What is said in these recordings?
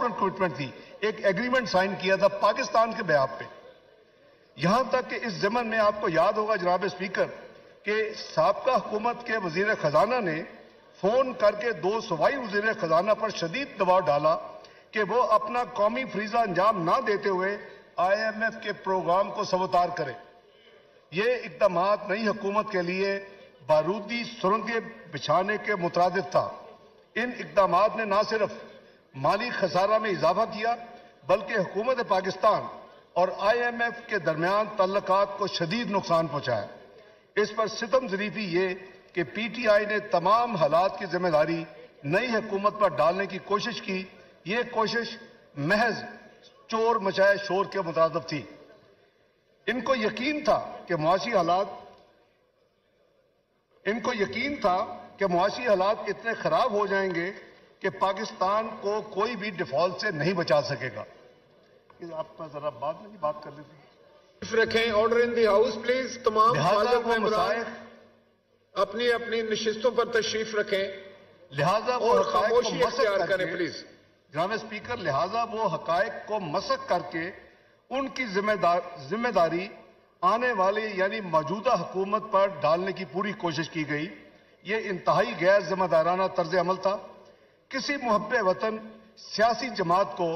Corporate commitment تھی، ایک agreement sign کیا تھا پاکستان کے بیاب پہ. یہاں تک کہ اس ضمن میں آپ کو یاد ہوگا جناب اسپیکر کہ سابقہ حکومت کے وزیر خزانہ نے فون کر کے 2 صوبائی وزیر خزانہ پر شدید دباؤ ڈالا کہ وہ اپنا قومی فریضہ انجام نہ دیتے ہوئے IMF کے پروگرام کو سبوتار کرے. یہ اقدامات نئی حکومت کے لیے بارودی سرنگیں بچھانے کے مترادف تھا. ان اقدامات نے نہ صرف مالی خسارہ میں اضافہ کیا بلکہ حکومت پاکستان اور IMF کے درمیان تعلقات کو شدید نقصان پہنچایا. اس پر ستم ظریفی یہ کہ PTI نے تمام حالات کی ذمہ داری نئی حکومت پر ڈالنے کی کوشش کی. یہ کوشش محض چور مچائے شور کے مترادف تھی. ان کو یقین تھا کہ معاشی حالات اتنے خراب ہو جائیں گے کہ پاکستان کو کوئی بھی ڈیفالٹ سے نہیں بچا سکے گا. آپ ذرا بعد میں بات کر لیتے رکھیں. Order in the house please. تمام ممبران اپنی اپنی نشستوں پر تشریف رکھیں. لہذا اور خاموشی اختیار کریں پلیز. جناب اسپیکر، لہذا وہ حقائق کو مسخ کر کے ان کی ذمہ داری آنے والی یعنی موجودہ حکومت پر ڈالنے کی پوری کوشش کی گئی. یہ انتہائی غیر ذمہ دارانہ طرز عمل تھا. کسی محب وطن سیاسی جماعت کو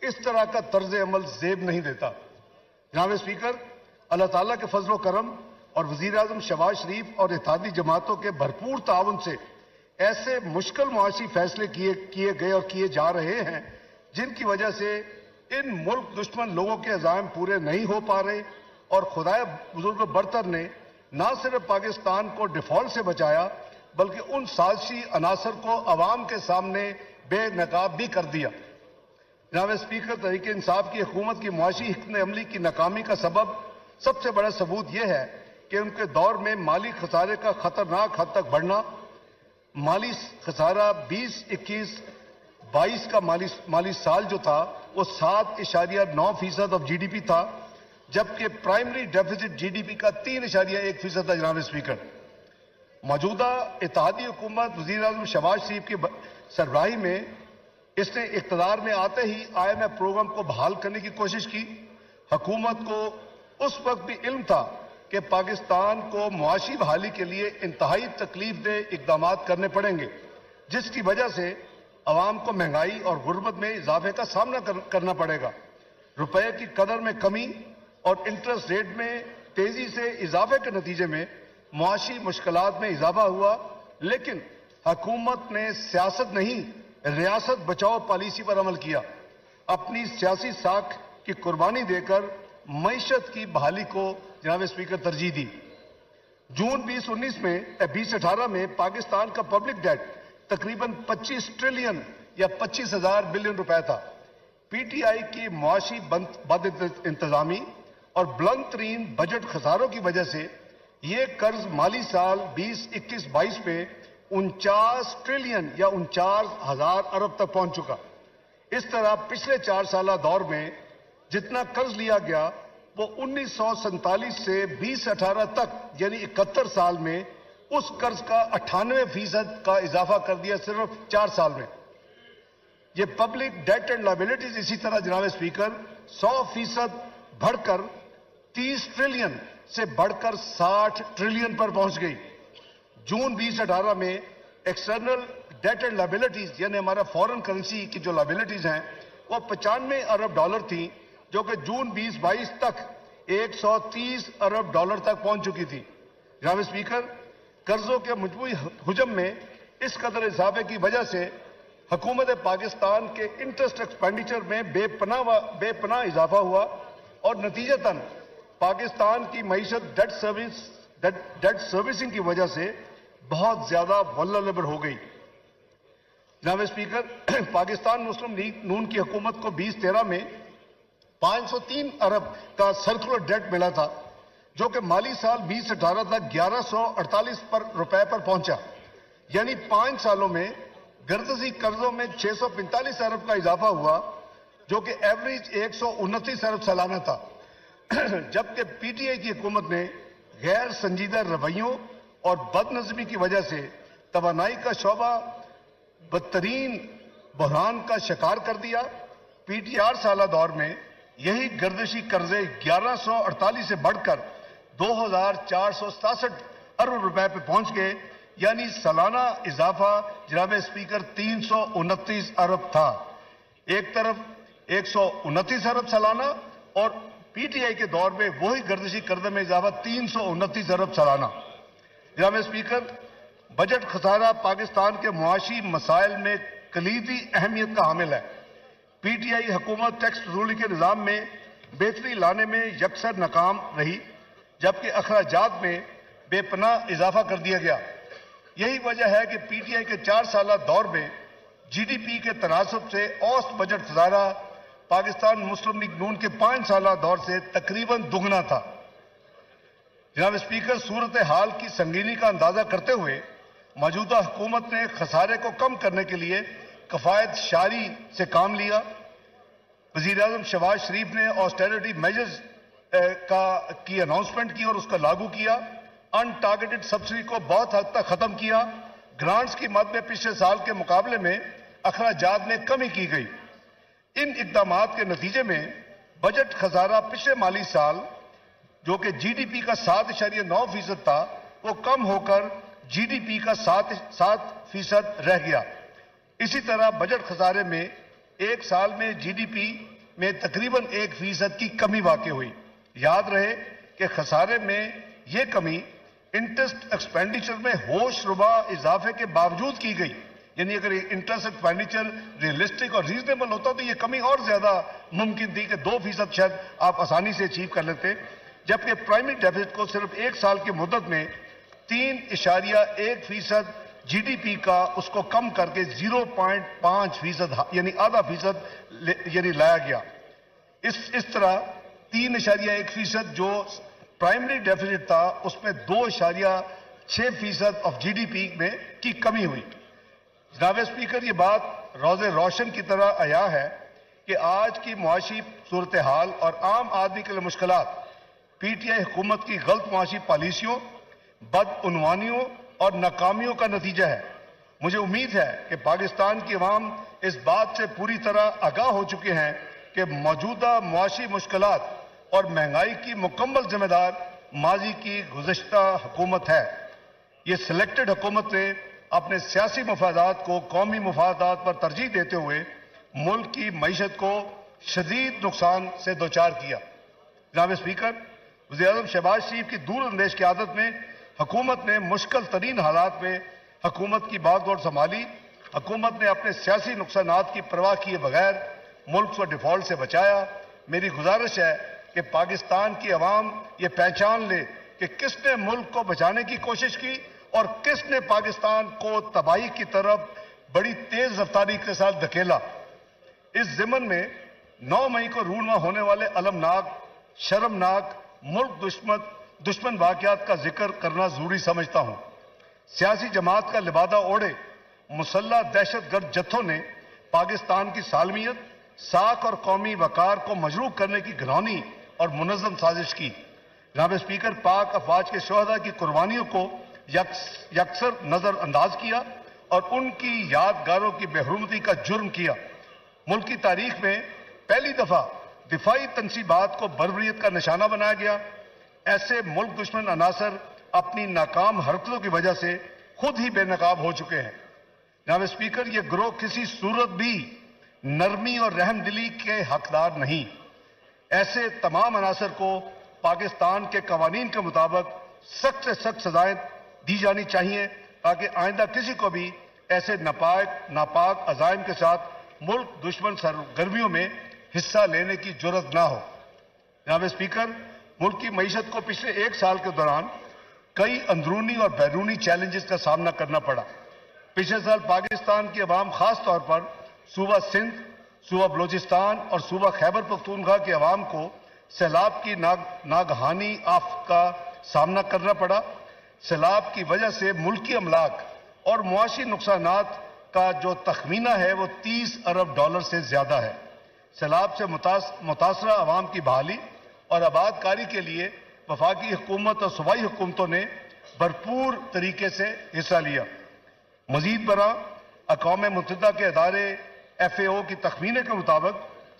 اس طرح کا طرز عمل زیب نہیں دیتا. جناب اسپیکر، اللہ تعالیٰ کے فضل و کرم اور وزیر اعظم شہباز شریف اور اتحادی جماعتوں کے بھرپور تعاون سے ایسے مشکل معاشی فیصلے کیے گئے اور کیے جا رہے ہیں جن کی وجہ سے ان ملک دشمن لوگوں کے عزائم پورے نہیں ہو پا رہے اور خدائے بزرگ برتر نے نہ صرف پاکستان کو ڈیفالٹ سے بچایا بلکہ ان سازشی عناصر کو عوام کے سامنے بے نقاب بھی کر دیا. جناب اسپیکر، تحریک انصاف کی حکومت کی معاشی حکمت عملی کی ناکامی کا سب سے بڑا ثبوت یہ ہے کہ ان کے دور میں مالی خسارے کا خطرناک حد تک بڑھنا. مالی خسارہ 2021-22 کا مالی سال جو تھا وہ 7.9% آف GDP تھا، جبکہ پرائمری ڈیفیسٹ GDP کا 3.1% تھا. جناب اسپیکر، موجودہ اتحادی حکومت وزیر اعظم شہباز شریف کی سربراہی میں اس نے اقتدار میں آتے ہی IMF پروگرام کو بحال کرنے کی کوشش کی. حکومت کو اس وقت بھی علم تھا کہ پاکستان کو معاشی بحالی کے لیے انتہائی تکلیف دہ اقدامات کرنے پڑیں گے، جس کی وجہ سے عوام کو مہنگائی اور غربت میں اضافے کا سامنا کرنا پڑے گا. روپے کی قدر میں کمی اور انٹرسٹ ریٹ میں تیزی سے اضافے کے نتیجے میں معاشی مشکلات میں اضافہ ہوا، لیکن حکومت نے سیاست نہیں ریاست بچاؤ پالیسی پر عمل کیا. اپنی سیاسی ساکھ کی قربانی دے کر معیشت کی بحالی کو جناب اسپیکر ترجیح دی. جون 2018 میں پاکستان کا پبلک ڈیٹ تقریباً 25 ٹریلین یا 25,000 بلین روپے تھا. PTI کی معاشی بد انتظامی اور بلند ترین بجٹ خساروں کی وجہ سے یہ قرض مالی سال 2021-22 میں 49 ٹریلین یا 49,000 ارب تک پہنچ چکا. اس طرح پچھلے 4 سالہ دور میں جتنا قرض لیا گیا وہ 1947 سے 2018 تک یعنی 71 سال میں اس قرض کا 98% کا اضافہ کر دیا صرف 4 سال میں. یہ پبلک ڈیٹ اینڈ لائبلٹیز اسی طرح جناب اسپیکر 100% بڑھ کر 30 ٹریلین سے بڑھ کر 60 ٹریلین پر پہنچ گئی. جون 2018 میں ایکسٹرنل ڈیٹ اینڈ لائبلٹیز یعنی ہمارا فورن کرنسی کی جو لائبلٹیز ہیں وہ 95 ارب ڈالر تھیں، جو کہ جون 2022 تک 130 ارب ڈالر تک پہنچ چکی تھی. جناب اسپیکر، قرضوں کے مجموعی حجم میں اس قدر اضافے کی وجہ سے حکومت پاکستان کے انٹرسٹ ایکسپینڈیچر میں بے پناہ اضافہ ہوا اور نتیجتاً پاکستان کی معیشت ڈیٹ سروسنگ کی وجہ سے بہت زیادہ ولنریبل ہو گئی. جناب اسپیکر، پاکستان مسلم لیگ نون کی حکومت کو 2013 میں 503 ارب کا سرکولر ڈیٹ ملا تھا، جو کہ مالی سال 2018 تک 1148 روپے پر پہنچا. یعنی 5 سالوں میں گردشی قرضوں میں 645 ارب کا اضافہ ہوا، جو کہ ایوریج 129 ارب سالانہ تھا. جبکہ PTI کی حکومت نے غیر سنجیدہ رویوں اور بد نظمی کی وجہ سے توانائی کا شعبہ بدترین بحران کا شکار کر دیا پی ٹی آر سالہ دور میں یہی گردشی قرضے 1148 سے بڑھ کر 2467 ارب روپے پہ پہنچ گئے، یعنی سالانہ اضافہ جناب اسپیکر 329 ارب تھا۔ ایک طرف 129 ارب سالانہ اور پی ٹی آئی کے دور میں وہی گردشی قرضے میں اضافہ 329 ارب سالانہ۔ جناب اسپیکر، بجٹ خسارہ پاکستان کے معاشی مسائل میں کلیدی اہمیت کا حامل ہے۔ پی ٹی آئی حکومت ٹیکس وصولی کے نظام میں بہتری لانے میں یکسر ناکام رہی، جبکہ اخراجات میں بے پناہ اضافہ کر دیا گیا۔ یہی وجہ ہے کہ پی ٹی آئی کے 4 سالہ دور میں جی ڈی پی کے تناسب سے اوسط بجٹ خسارہ پاکستان مسلم لیگ نون کے 5 سالہ دور سے تقریباً دگنا تھا۔ جناب اسپیکر، صورتحال کی سنگینی کا اندازہ کرتے ہوئے موجودہ حکومت نے خسارے کو کم کرنے کے لیے کفایت شاری سے کام لیا۔ وزیر اعظم شہباز شریف نے آسٹیرٹی میجرز کی اناؤنسمنٹ کی اور اس کا لاگو کیا۔ ان ٹارگیٹڈ سبسڈی کو بہت حد تک ختم کیا۔ گرانٹس کی مد میں پچھلے سال کے مقابلے میں اخراجات میں کمی کی گئی۔ ان اقدامات کے نتیجے میں بجٹ خسارہ پچھلے مالی سال جو کہ جی ڈی پی کا 7.9% تھا وہ کم ہو کر جی ڈی پی کا 7% رہ گیا۔ اسی طرح بجٹ خسارے میں ایک سال میں جی ڈی پی میں تقریباً 1% کی کمی واقع ہوئی۔ یاد رہے کہ خسارے میں یہ کمی انٹرسٹ ایکسپینڈیچر میں ہوش ربا اضافے کے باوجود کی گئی، یعنی اگر انٹرسٹ ایکسپینڈیچر ریئلسٹک اور ریزنیبل ہوتا تو یہ کمی اور زیادہ ممکن تھی کہ 2% شاید آپ آسانی سے اچیو کر لیتے، جبکہ پرائمری ڈیفیسٹ کو صرف ایک سال کی مدت میں 3.1% جی ڈی پی کا اس کو کم کر کے 0.5% یعنی ½ یعنی لایا گیا۔ اس طرح 3.1% جو پرائمری ڈیفیسٹ تھا اس میں 2.6% آف جی ڈی پی میں کی کمی ہوئی۔ جناب اسپیکر، یہ بات روز روشن کی طرح عیاں ہے کہ آج کی معاشی صورتحال اور عام آدمی کے لیے مشکلات پی ٹی آئی حکومت کی غلط معاشی پالیسیوں، بدعنوانیوں اور ناکامیوں کا نتیجہ ہے۔ مجھے امید ہے کہ پاکستان کی عوام اس بات سے پوری طرح آگاہ ہو چکے ہیں کہ موجودہ معاشی مشکلات اور مہنگائی کی مکمل ذمہ دار ماضی کی گزشتہ حکومت ہے۔ یہ سلیکٹڈ حکومت نے اپنے سیاسی مفادات کو قومی مفادات پر ترجیح دیتے ہوئے ملک کی معیشت کو شدید نقصان سے دوچار کیا۔ جناب اسپیکر، وزیر اعظم شہباز شریف کی دور اندیش قیادت میں حکومت نے مشکل ترین حالات میں حکومت کی باغ دوڑ سنبھالی۔ حکومت نے اپنے سیاسی نقصانات کی پرواہ کیے بغیر ملک کو ڈیفالٹ سے بچایا۔ میری گزارش ہے کہ پاکستان کی عوام یہ پہچان لے کہ کس نے ملک کو بچانے کی کوشش کی اور کس نے پاکستان کو تباہی کی طرف بڑی تیز رفتاری کے ساتھ دھکیلا۔ اس ضمن میں 9 مئی کو رونما ہونے والے المناک، شرمناک، ملک دشمن واقعات کا ذکر کرنا ضروری سمجھتا ہوں۔ سیاسی جماعت کا لبادہ اوڑھے مسلح دہشت گرد جتھوں نے پاکستان کی سالمیت، ساکھ اور قومی وقار کو مجروح کرنے کی گھناؤنی اور منظم سازش کی۔ جناب اسپیکر، پاک افواج کے شہداء کی قربانیوں کو یکسر نظر انداز کیا اور ان کی یادگاروں کی بے حرمتی کا جرم کیا۔ ملک کی تاریخ میں پہلی دفعہ دفاعی تنصیبات کو بربریت کا نشانہ بنایا گیا۔ ایسے ملک دشمن عناصر اپنی ناکام حرکتوں کی وجہ سے خود ہی بے نقاب ہو چکے ہیں۔ جناب اسپیکر، یہ گروہ کسی صورت بھی نرمی اور رحم دلی کے حقدار نہیں۔ ایسے تمام عناصر کو پاکستان کے قوانین کے مطابق سخت سے سخت سزائیں دی جانی چاہیے تاکہ آئندہ کسی کو بھی ایسے ناپاک عزائم کے ساتھ ملک دشمن سرگرمیوں میں حصہ لینے کی جرات نہ ہو۔ جناب اسپیکر، ملک کی معیشت کو پچھلے ایک سال کے دوران کئی اندرونی اور بیرونی چیلنجز کا سامنا کرنا پڑا۔ پچھلے سال پاکستان کی عوام، خاص طور پر صوبہ سندھ، صوبہ بلوچستان اور صوبہ خیبر پختونخوا کے عوام کو سیلاب کی ناگہانی آفت کا سامنا کرنا پڑا۔ سیلاب کی وجہ سے ملکی املاک اور معاشی نقصانات کا جو تخمینہ ہے وہ $30 ارب سے زیادہ ہے۔ سیلاب سے متاثرہ عوام کی بحالی اور آباد کاری کے لیے وفاقی حکومت اور صوبائی حکومتوں نے بھرپور طریقے سے حصہ لیا۔ مزید برآں اقوام متحدہ کے ادارے FAO کی تخمینے کے مطابق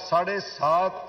$7.5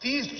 30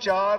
$4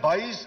$22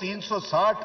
360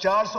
400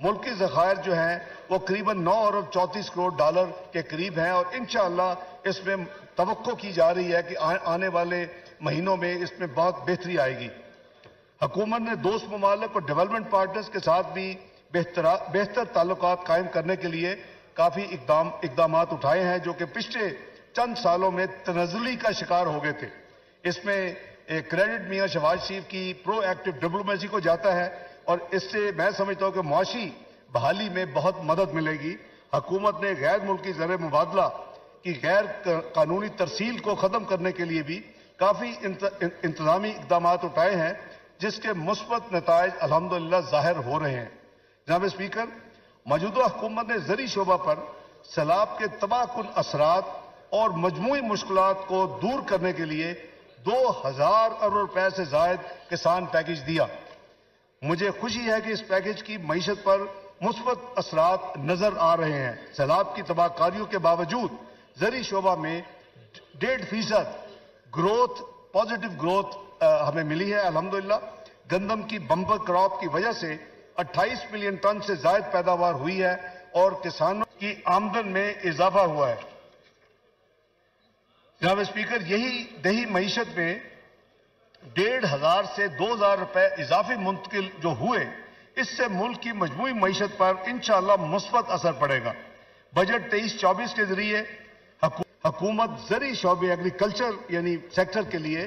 ملک کے ذخائر جو ہیں وہ قریباً 9 ارب 34 کروڑ ڈالر کے قریب ہیں، اور انشاءاللہ اس میں توقع کی جا رہی ہے کہ آنے والے مہینوں میں اس میں بہت بہتری آئے گی۔ حکومت نے دوست ممالک اور ڈیولپمنٹ پارٹنرز کے ساتھ بھی بہتر تعلقات قائم کرنے کے لیے کافی اقدامات اٹھائے ہیں، جو کہ پچھلے چند سالوں میں تنزلی کا شکار ہو گئے تھے۔ اس میں کریڈٹ میاں شہباز شریف کی پرو ایکٹیو ڈپلومیسی کو جاتا ہے، اور اس سے میں سمجھتا ہوں کہ معاشی بحالی میں بہت مدد ملے گی۔ حکومت نے غیر ملکی زر مبادلہ کی غیر قانونی ترسیل کو ختم کرنے کے لیے بھی کافی انتظامی اقدامات اٹھائے ہیں، جس کے مثبت نتائج الحمدللہ ظاہر ہو رہے ہیں۔ جناب اسپیکر، موجودہ حکومت نے زرعی شعبہ پر سیلاب کے تباہ کن اثرات اور مجموعی مشکلات کو دور کرنے کے لیے 2000 ارب روپے سے زائد کسان پیکج دیا۔ مجھے خوشی ہے کہ اس پیکج کی معیشت پر مثبت اثرات نظر آ رہے ہیں۔ سیلاب کی تباہ کاریوں کے باوجود زرعی شعبہ میں 1.5% گروتھ، پازیٹیو گروتھ ہمیں ملی ہے الحمدللہ۔ گندم کی بمپر کراپ کی وجہ سے 28 ملین ٹن سے زائد پیداوار ہوئی ہے اور کسانوں کی آمدن میں اضافہ ہوا ہے۔ جناب اسپیکر، یہی دیہی معیشت میں 1500 سے 2000 روپے اضافی منتقل جو ہوئے، اس سے ملک کی مجموعی معیشت پر انشاءاللہ مثبت اثر پڑے گا۔ بجٹ 23-24 کے ذریعے حکومت زرعی شعبے ایگریکلچر یعنی سیکٹر کے لیے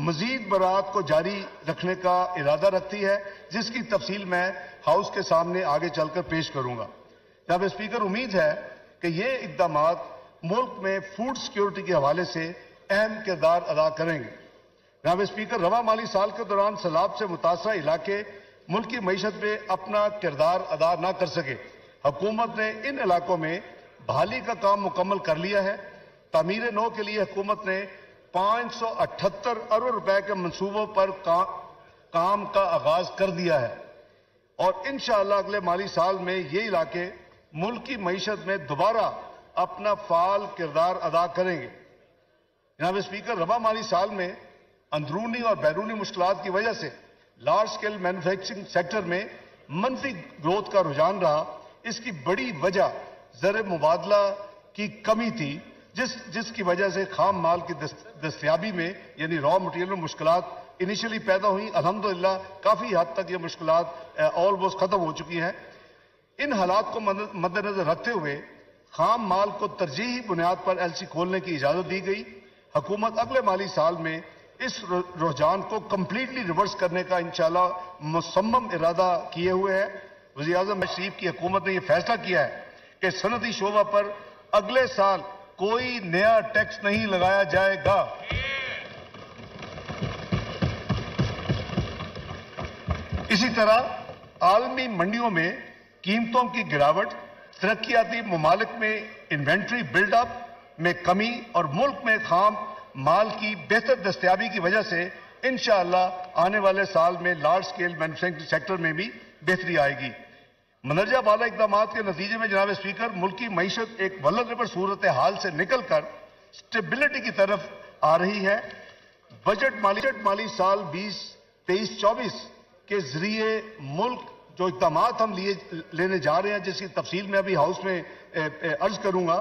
مزید برآمدات کو جاری رکھنے کا ارادہ رکھتی ہے، جس کی تفصیل میں ہاؤس کے سامنے آگے چل کر پیش کروں گا۔ جناب اسپیکر، امید ہے کہ یہ اقدامات ملک میں فوڈ سیکیورٹی کے حوالے سے اہم کردار ادا کریں گے۔ جناب اسپیکر، رواں مالی سال کے دوران سیلاب سے متاثرہ علاقے ملکی معیشت میں اپنا کردار ادا نہ کر سکے۔ حکومت نے ان علاقوں میں بحالی کا کام مکمل کر لیا ہے۔ تعمیر نو کے لیے حکومت نے 578 ارب روپے کے منصوبوں پر کام کا آغاز کر دیا ہے، اور انشاءاللہ اگلے مالی سال میں یہ علاقے ملکی معیشت میں دوبارہ اپنا فعال کردار ادا کریں گے۔ جناب اسپیکر، رواں مالی سال میں اندرونی اور بیرونی مشکلات کی وجہ سے لارج سکیل مینوفیکچرنگ سیکٹر میں منفی گروتھ کا رجحان رہا۔ اس کی بڑی وجہ زر مبادلہ کی کمی تھی، جس کی وجہ سے خام مال کی دستیابی میں یعنی را مٹیریل میں مشکلات انیشلی پیدا ہوئی۔ الحمدللہ کافی حد تک یہ مشکلات آلموسٹ ختم ہو چکی ہیں۔ ان حالات کو مد نظر رکھتے ہوئے خام مال کو ترجیحی بنیاد پر LC کھولنے کی اجازت دی گئی۔ حکومت اگلے مالی سال میں اس رجحان کو کمپلیٹلی ریورس کرنے کا انشاءاللہ مصمم ارادہ کیے ہوئے ہے۔ وزیر اعظم شریف کی حکومت نے یہ فیصلہ کیا ہے کہ صنعتی شعبہ پر اگلے سال کوئی نیا ٹیکس نہیں لگایا جائے گا۔ اسی طرح عالمی منڈیوں میں قیمتوں کی گراوٹ، ترقیاتی ممالک میں انوینٹری بلڈ اپ میں کمی اور ملک میں خام مال کی بہتر دستیابی کی وجہ سے انشاءاللہ آنے والے سال میں لارج سکیل مینوفیکچرنگ سیکٹر میں بھی بہتری آئے گی۔ مندرجہ بالا اقدامات کے نتیجے میں جناب اسپیکر، ملکی معیشت ایک ولنریبل صورتحال سے نکل کر سٹیبلٹی کی طرف آ رہی ہے۔ بجٹ مالی سال 2023-24 کے ذریعے ملک جو اقدامات ہم لینے جا رہے ہیں، جس کی تفصیل میں ابھی ہاؤس میں عرض کروں گا،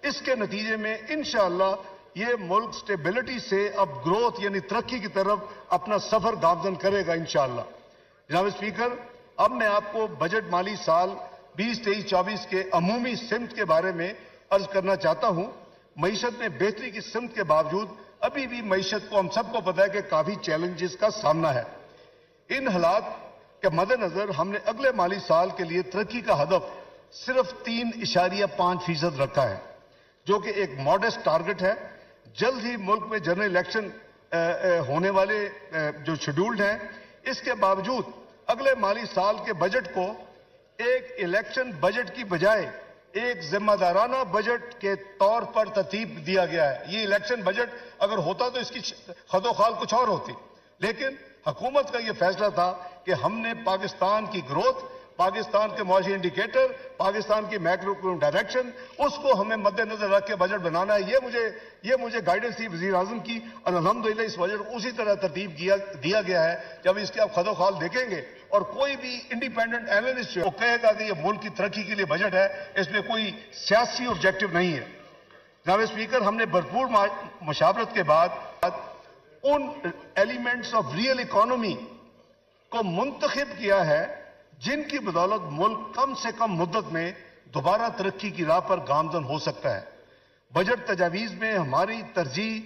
اس کے نتیجے میں انشاءاللہ یہ ملک سٹیبلٹی سے اب گروتھ یعنی ترقی کی طرف اپنا سفر گامزن کرے گا انشاءاللہ۔ جناب اسپیکر، اب میں آپ کو بجٹ مالی سال 2023-24 کے عمومی سمت کے بارے میں عرض کرنا چاہتا ہوں۔ معیشت میں بہتری کی سمت کے باوجود ابھی بھی معیشت کو ہم سب کو پتہ ہے کہ کافی چیلنجز کا سامنا ہے۔ ان حالات کے مد نظر ہم نے اگلے مالی سال کے لیے ترقی کا ہدف صرف 3.5% رکھا ہے، جو کہ ایک ماڈسٹ ٹارگٹ ہے۔ جلد ہی ملک میں جنرل الیکشن ہونے والے جو شیڈولڈ ہیں، اس کے باوجود اگلے مالی سال کے بجٹ کو ایک الیکشن بجٹ کی بجائے ایک ذمہ دارانہ بجٹ کے طور پر ترتیب دیا گیا ہے۔ یہ الیکشن بجٹ اگر ہوتا تو اس کی خد و خال کچھ اور ہوتی، لیکن حکومت کا یہ فیصلہ تھا کہ ہم نے پاکستان کی گروتھ پاکستان کے معاشی انڈیکیٹر، پاکستان کی میکرو اکنامک ڈائریکشن، اس کو ہمیں مد نظر رکھ کے بجٹ بنانا ہے. یہ مجھے گائیڈنس تھی وزیر اعظم کی، اور الحمدللہ اس بجٹ کو اسی طرح ترتیب دیا گیا ہے. جب اس کے آپ خد و خال دیکھیں گے اور کوئی بھی انڈیپینڈنٹ اینالسٹ وہ کہے گا کہ یہ ملک کی ترقی کے لیے بجٹ ہے، اس میں کوئی سیاسی آبجیکٹو نہیں ہے. جناب اسپیکر، ہم نے بھرپور مشاورت کے بعد ان ایلیمنٹس آف ریئل اکانومی کو منتخب کیا ہے جن کی بدولت ملک کم سے کم مدت میں دوبارہ ترقی کی راہ پر گامزن ہو سکتا ہے. بجٹ تجاویز میں ہماری ترجیح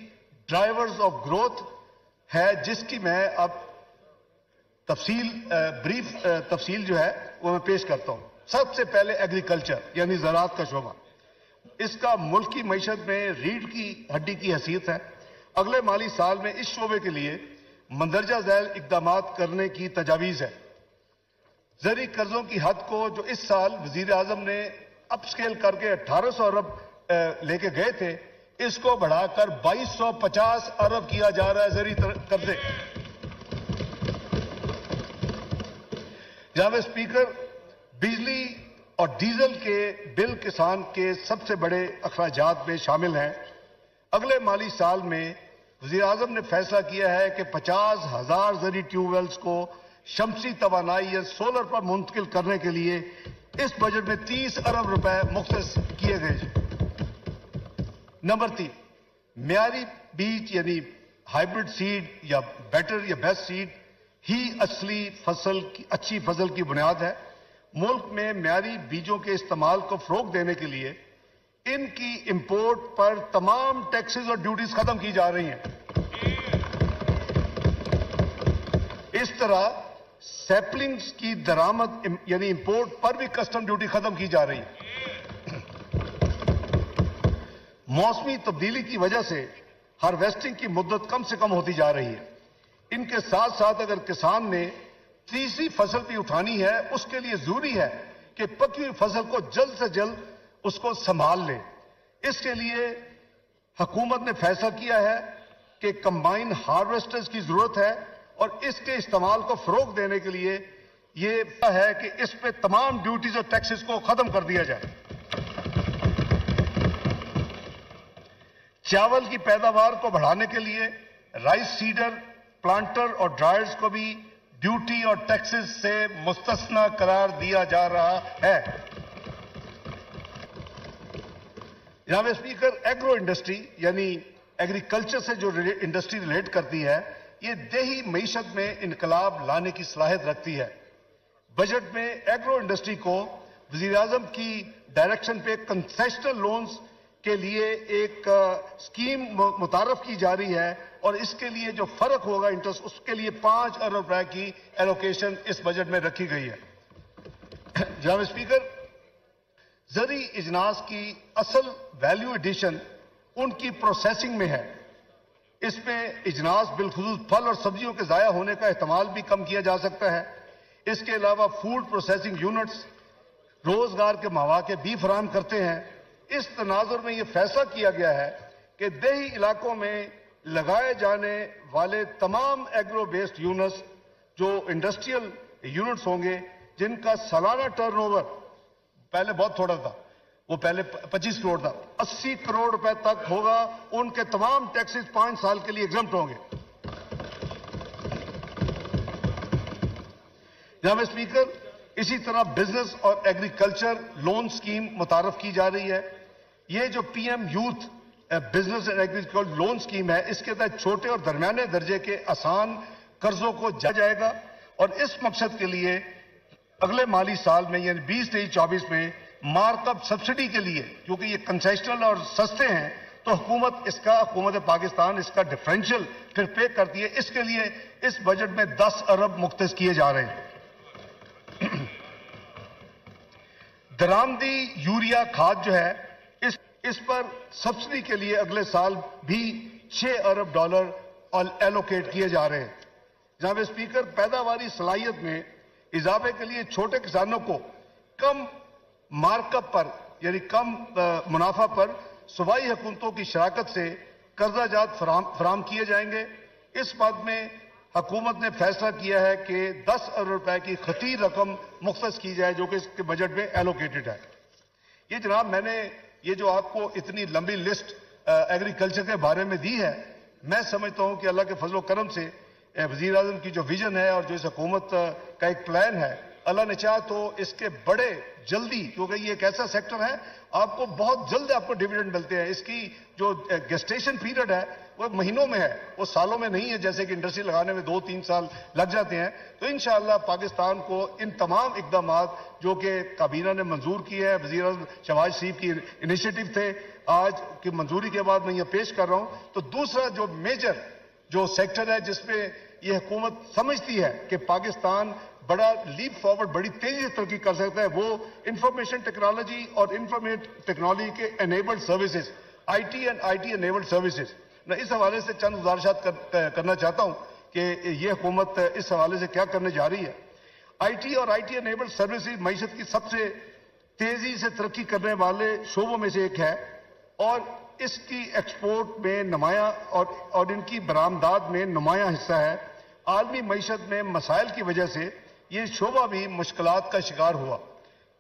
ڈرائیورز آف گروتھ ہے، جس کی میں اب تفصیل جو ہے وہ میں پیش کرتا ہوں. سب سے پہلے ایگریکلچر یعنی زراعت کا شعبہ، اس کا ملکی معیشت میں ریڑھ کی ہڈی کی حیثیت ہے. اگلے مالی سال میں اس شعبے کے لیے مندرجہ ذیل اقدامات کرنے کی تجاویز ہے. زرعی قرضوں کی حد کو جو اس سال وزیر اعظم نے اپ سکیل کر کے 1800 ارب لے کے گئے تھے، اس کو بڑھا کر 2250 ارب کیا جا رہا ہے زرعی قرضے. جناب اسپیکر، بجلی اور ڈیزل کے بل کسان کے سب سے بڑے اخراجات میں شامل ہیں. اگلے مالی سال میں وزیر اعظم نے فیصلہ کیا ہے کہ 50,000 زرعی ٹیوب ویلز کو شمسی توانائی یا سولر پر منتقل کرنے کے لیے اس بجٹ میں 30 ارب روپے مختص کیے گئے. نمبر 3، معیاری بیج یعنی ہائیبرڈ سیڈ یا بیٹر یا بیسٹ سیڈ ہی اچھی فصل کی بنیاد ہے. ملک میں معیاری بیجوں کے استعمال کو فروغ دینے کے لیے ان کی امپورٹ پر تمام ٹیکسز اور ڈیوٹیز ختم کی جا رہی ہیں. اس طرح سیپلنگز کی درآمد یعنی امپورٹ پر بھی کسٹم ڈیوٹی ختم کی جا رہی ہے. موسمی تبدیلی کی وجہ سے ہارویسٹنگ کی مدت کم سے کم ہوتی جا رہی ہے. ان کے ساتھ ساتھ اگر کسان نے تیسری فصل بھی اٹھانی ہے، اس کے لیے ضروری ہے کہ پکی ہوئی فصل کو جلد سے جلد اس کو سنبھال لے. اس کے لیے حکومت نے فیصلہ کیا ہے کہ کمبائن ہارویسٹرز کی ضرورت ہے، اور اس کے استعمال کو فروغ دینے کے لیے یہ ہے کہ اس پہ تمام ڈیوٹیز اور ٹیکسز کو ختم کر دیا جائے. چاول کی پیداوار کو بڑھانے کے لیے رائس سیڈر، پلانٹر اور ڈرائرز کو بھی ڈیوٹی اور ٹیکسز سے مستثنا قرار دیا جا رہا ہے. جناب اسپیکر، ایگرو انڈسٹری یعنی ایگریکلچر سے جو انڈسٹری ریلیٹ کرتی ہے، یہ دیہی معیشت میں انقلاب لانے کی صلاحیت رکھتی ہے. بجٹ میں ایگرو انڈسٹری کو وزیر اعظم کی ڈائریکشن پہ کنسیشنل لونز کے لیے ایک اسکیم متعارف کی جا رہی ہے، اور اس کے لیے جو فرق ہوگا انٹرسٹ، اس کے لیے 5 ارب روپے کی ایلوکیشن اس بجٹ میں رکھی گئی ہے. جناب اسپیکر، زرعی اجناس کی اصل ویلیو ایڈیشن ان کی پروسیسنگ میں ہے. اس میں اجناس بالخصوص پھل اور سبزیوں کے ضائع ہونے کا احتمال بھی کم کیا جا سکتا ہے. اس کے علاوہ فوڈ پروسیسنگ یونٹس روزگار کے مواقع بھی فراہم کرتے ہیں. اس تناظر میں یہ فیصلہ کیا گیا ہے کہ دیہی علاقوں میں لگائے جانے والے تمام ایگرو بیسڈ یونٹس جو انڈسٹریل یونٹس ہوں گے، جن کا سالانہ ٹرن اوور پہلے بہت تھوڑا تھا، وہ پہلے 25 کروڑ تھا، 80 کروڑ روپے تک ہوگا، ان کے تمام ٹیکسز 5 سال کے لیے ایگزمپٹ ہوں گے. جناب اسپیکر، اسی طرح بزنس اور ایگریکلچر لون سکیم متعارف کی جا رہی ہے. یہ جو P M youth business and agriculture loan scheme ہے، اس کے تحت چھوٹے اور درمیانے درجے کے آسان قرضوں کو جائے گا، اور اس مقصد کے لیے اگلے مالی سال میں یعنی 2023-24 میں مارک اپ سبسڈی کے لیے، کیونکہ یہ کنسیشنل اور سستے ہیں، تو حکومت پاکستان اس کا ڈفرینشیل پھر پے کرتی ہے. اس کے لیے اس بجٹ میں 10 ارب مختص کیے جا رہے ہیں. درآمدی یوریا کھاد جو ہے، اس پر سبسڈی کے لیے اگلے سال بھی $6 ارب ایلوکیٹ کیے جا رہے ہیں. جناب اسپیکر، پیداواری صلاحیت میں اضافے کے لیے چھوٹے کسانوں کو کم مارک اپ پر یعنی کم منافع پر صوبائی حکومتوں کی شراکت سے قرضہ جات فراہم کیے جائیں گے. اس بات میں حکومت نے فیصلہ کیا ہے کہ 10 ارب روپے کی خطیر رقم مختص کی جائے جو کہ اس کے بجٹ میں ایلوکیٹڈ ہے. یہ جناب میں نے یہ جو آپ کو اتنی لمبی لسٹ ایگریکلچر کے بارے میں دی ہے، میں سمجھتا ہوں کہ اللہ کے فضل و کرم سے وزیر اعظم کی جو ویژن ہے اور جو اس حکومت کا ایک پلان ہے، اللہ نے چاہا تو اس کے بڑے جلدی، کیونکہ یہ ایک ایسا سیکٹر ہے آپ کو بہت جلد آپ کو ڈیویڈنڈ ملتے ہیں. اس کی جو گیسٹیشن پیریڈ ہے وہ مہینوں میں ہے، وہ سالوں میں نہیں ہے جیسے کہ انڈسٹری لگانے میں 2-3 سال لگ جاتے ہیں. تو انشاءاللہ پاکستان کو ان تمام اقدامات جو کہ کابینہ نے منظور کیے ہیں، وزیر اعظم شہباز شریف کی انیشیٹو تھے، آج کی منظوری کے بعد میں یہ پیش کر رہا ہوں. تو دوسرا جو میجر جو سیکٹر ہے جس پہ یہ حکومت سمجھتی ہے کہ پاکستان بڑا لیپ فارورڈ بڑی تیزی سے ترقی کر سکتا ہے، وہ انفارمیشن ٹیکنالوجی اور انفارمیشن ٹیکنالوجی کے enabled services, I T and I T enabled services. میں اس حوالے سے چند گزارشات کرنا چاہتا ہوں کہ یہ حکومت اس حوالے سے کیا کرنے جا رہی ہے. آئی ٹی اور آئی ٹی انیبلڈ سروسز معیشت کی سب سے تیزی سے ترقی کرنے والے شعبوں میں سے ایک ہے اور اس کی ایکسپورٹ میں نمایاں اور ان کی برآمدات میں نمایاں حصہ ہے. عالمی معیشت میں مسائل کی وجہ سے یہ شعبہ بھی مشکلات کا شکار ہوا.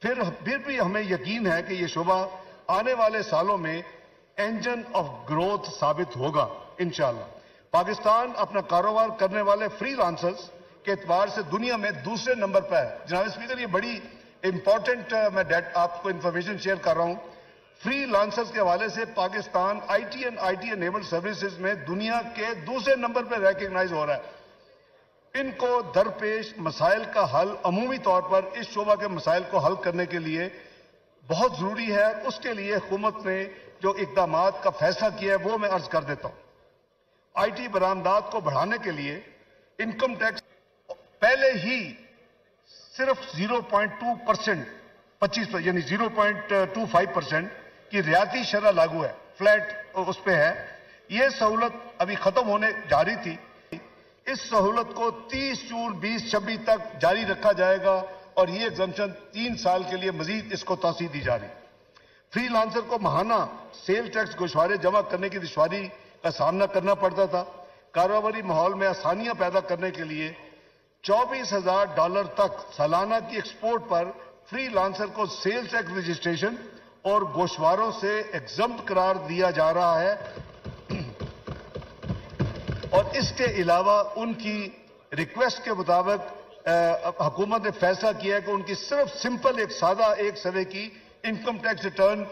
پھر بھی ہمیں یقین ہے کہ یہ شعبہ آنے والے سالوں میں انجن آف گروتھ ثابت ہوگا انشاءاللہ. پاکستان اپنا کاروبار کرنے والے فری لانسرز کے اعتبار سے دنیا میں دوسرے نمبر پر ہے. جناب اسپیکر، یہ بڑی امپورٹنٹ میں آپ کو انفارمیشن شیئر کر رہا ہوں. فری لانسرز کے حوالے سے Pakistan I T and I T enabled services میں دنیا کے دوسرے نمبر پر ریکگنائز ہو رہا ہے. ان کو درپیش مسائل کا حل عمومی طور پر اس شعبہ کے مسائل کو حل کرنے کے لیے بہت ضروری ہے. اس کے لیے حکومت نے جو اقدامات کا فیصلہ کیا ہے وہ میں عرض کر دیتا ہوں. آئی ٹی برآمدات کو بڑھانے کے لیے انکم ٹیکس پہلے ہی صرف 0.2% 25 یعنی 0.25% کی ریاتی شرح لاگو ہے، فلیٹ اس پہ ہے. یہ سہولت ابھی ختم ہونے جا رہی تھی. اس سہولت کو 30 جون 2026 تک جاری رکھا جائے گا اور یہ ایگزمپشن 3 سال کے لیے مزید اس کو توسیع دی جا رہی. فری لانسر کو ماہانہ سیل ٹیکس گوشوارے جمع کرنے کی دشواری کا سامنا کرنا پڑتا تھا. کاروباری ماحول میں آسانیاں پیدا کرنے کے لیے $24,000 تک سالانہ کی ایکسپورٹ پر فری لانسر کو سیل ٹیکس رجسٹریشن اور گوشواروں سے ایگزمپٹ قرار دیا جا رہا ہے. اور اس کے علاوہ ان کی ریکویسٹ کے مطابق حکومت نے فیصلہ کیا ہے کہ ان کی صرف سمپل ایک سادہ ایک سوے کی انکم ٹیکس ریٹرن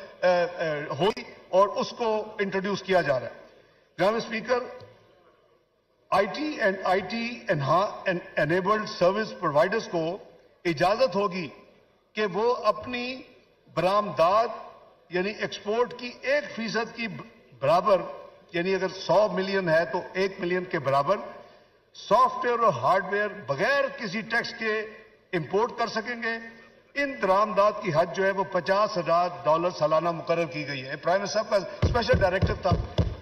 ہوگی اور اس کو انٹروڈیوس کیا جا رہا ہے. جناب speaker, I T and I T enabled service providers کو اجازت ہوگی کہ وہ اپنی برآمدات یعنی ایکسپورٹ کی 1% کی برابر، یعنی اگر 100 ملین ہے تو 1 ملین کے برابر سافٹ ویئر اور ہارڈ ویئر بغیر کسی ٹیکس کے امپورٹ کر سکیں گے. ان درآمدات کی حد جو ہے وہ $50,000 سالانہ مقرر کی گئی ہے. پرائم منسٹر صاحب کا اسپیشل ڈائریکٹو تھا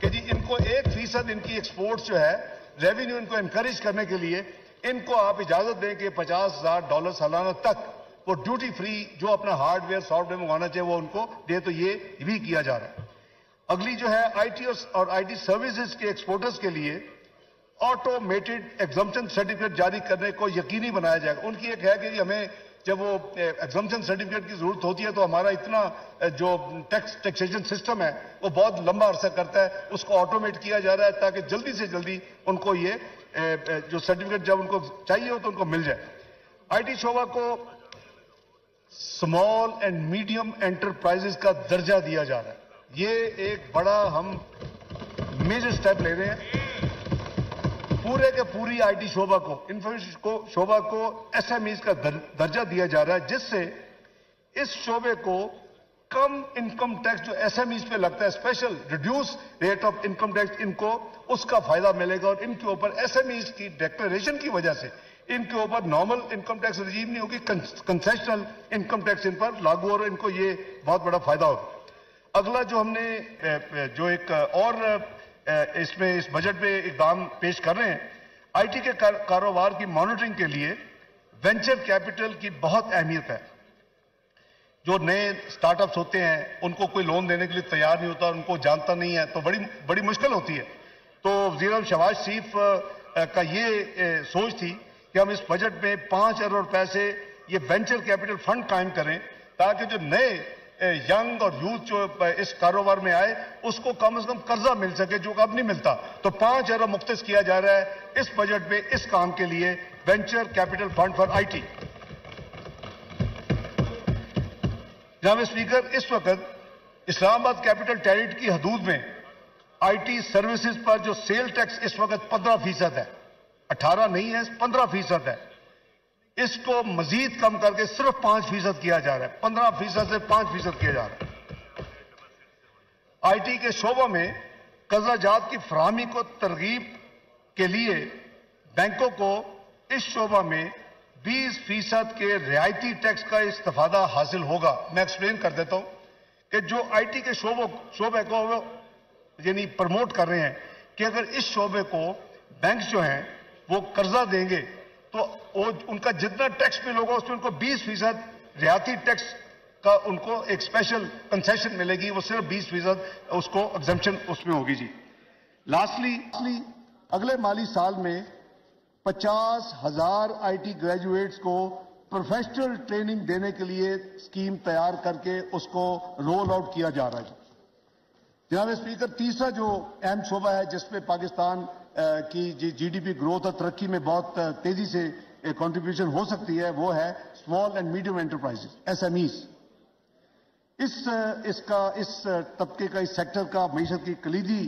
کہ جی ان کو 1% ان کی ایکسپورٹ جو ہے ریونیو ان کو انکریج کرنے کے لیے ان کو آپ اجازت دیں کہ $50,000 سالانہ تک وہ ڈیوٹی فری جو اپنا ہارڈ ویئر سافٹ ویئر منگوانا چاہیے وہ ان کو دے. تو یہ بھی کیا جا رہا ہے. اگلی جو ہے آئی ٹی اور آئی ٹی سروسز کے ایکسپورٹرز کے لیے آٹومیٹڈ ایگزمپشن سرٹیفکیٹ جاری کرنے کو یقینی بنایا جائے گا. ان کی ایک ہے کہ ہمیں جب وہ ایگزمپشن سرٹیفکیٹ کی ضرورت ہوتی ہے تو ہمارا اتنا جو ٹیکسیشن سسٹم ہے وہ بہت لمبا عرصہ کرتا ہے. اس کو آٹومیٹ کیا جا رہا ہے تاکہ جلدی سے جلدی ان کو یہ جو سرٹیفکیٹ جب ان کو چاہیے ہو تو ان کو مل جائے. آئی ٹی شعبہ کو اسمال اینڈ میڈیم انٹرپرائزز کا درجہ دیا جا رہا ہے. یہ ایک بڑا ہم میجر سٹیپ لے رہے ہیں. پورے کے پوری آئی ٹی شعبہ کو انفارمیشن شعبہ کو ایس ایم ایز کا درجہ دیا جا رہا ہے جس سے اس شعبے کو کم انکم ٹیکس جو ایس ایم ایز پہ لگتا ہے special reduced rate of income tax ان کو اس کا فائدہ ملے گا. اور ان کے اوپر ایس ایم ایز کی ڈیکلریشن کی وجہ سے ان کے اوپر نارمل انکم ٹیکس رجیم نہیں ہوگی، کنسیشنل انکم ٹیکس ان پر لاگو اور ان کو یہ بہت بڑا فائدہ ہوگا. اگلا جو ہم نے جو ایک اور اس میں اس بجٹ میں اقدام پیش کر رہے ہیں، آئی ٹی کے کاروبار کی مانیٹرنگ کے لیے وینچر کیپٹل کی بہت اہمیت ہے. جو نئے سٹارٹ اپس ہوتے ہیں ان کو کوئی لون دینے کے لیے تیار نہیں ہوتا، ان کو جانتا نہیں ہے تو بڑی مشکل ہوتی ہے. تو وزیر اعظم شہباز شریف کا یہ سوچ تھی کہ ہم اس بجٹ میں 5 ارب روپے سے یہ وینچر کیپٹل فنڈ قائم کریں تاکہ جو نئے ینگ اور یوتھ جو اس کاروبار میں آئے اس کو کم از کم قرضہ مل سکے جو اب نہیں ملتا. تو 5 ارب مختص کیا جا رہا ہے اس بجٹ میں اس کام کے لیے venture capital fund for I T. جناب اسپیکر, اس وقت اسلام آباد کیپٹل ٹیریٹری کی حدود میں آئی ٹی سروسز پر جو سیل ٹیکس اس وقت 15% ہے, 18 نہیں ہے, 15% ہے. اس کو مزید کم کر کے صرف 5% کیا جا رہا ہے, 15% سے 5% کیا جا رہا ہے. آئی ٹی کے شعبوں میں قرضہ جات کی فراہمی کو ترغیب کے لیے بینکوں کو اس شعبہ میں 20% کے رعایتی ٹیکس کا استفادہ حاصل ہوگا. میں ایکسپلین کر دیتا ہوں کہ جو آئی ٹی کے شعبے کو یعنی پروموٹ کر رہے ہیں کہ اگر اس شعبے کو بینکس جو ہیں وہ قرضہ دیں گے تو ان کا جتنا ٹیکس بل ہوگا اس میں ان کو 20% رعایتی ٹیکس کا ان کو ایک اسپیشل کنسیشن ملے گی, وہ صرف 20% اس کو ایگزمپشن اس میں ہوگی. جی لاسٹلی اگلے مالی سال میں 50,000 آئی ٹی گریجویٹس کو پروفیشنل ٹریننگ دینے کے لیے اسکیم تیار کر کے اس کو رول آؤٹ کیا جا رہا ہے. جناب اسپیکر, تیسرا جو اہم شعبہ ہے جس پہ پاکستان کی جی ڈی پی گروتھ اور ترقی میں بہت تیزی سے کنٹریبیوشن ہو سکتی ہے وہ ہے small and medium enterprises, SMEs. اس طبقے کا, اس سیکٹر کا معیشت کی کلیدی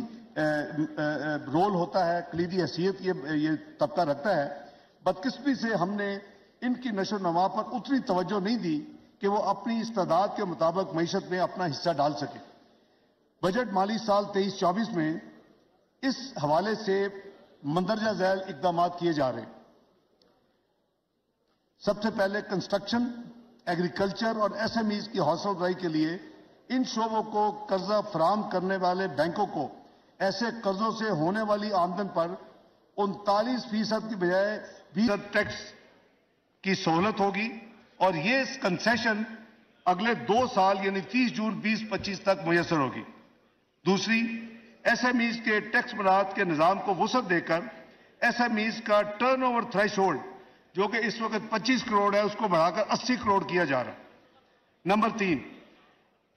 رول ہوتا ہے, کلیدی حیثیت یہ طبقہ رکھتا ہے. بدقسمتی سے ہم نے ان کی نشو و نما پر اتنی توجہ نہیں دی کہ وہ اپنی استعداد کے مطابق معیشت میں اپنا حصہ ڈال سکے. بجٹ مالی سال 23-24 میں اس حوالے سے مندرجہ ذیل اقدامات کیے جا رہے ہیں. سب سے پہلے کنسٹرکشن, ایگریکلچر اور ایس ایم ایز کی حوصلہ افزائی کے لیے ان شعبوں کو قرضہ فراہم کرنے والے بینکوں کو ایسے قرضوں سے ہونے والی آمدن پر 39% کی بجائے 20% ٹیکس کی سہولت ہوگی اور یہ کنسیشن اگلے 2 سال یعنی 30 جون 2025 تک میسر ہوگی. دوسری, ایس ایم ایز کے ٹیکس مراحت کے نظام کو وسعت دے کر ایس ایم ایز کا ٹرن اوور تھریش ہولڈ جو کہ اس وقت 25 کروڑ ہے اس کو بڑھا کر 80 کروڑ کیا جا رہا ہے. Number 3,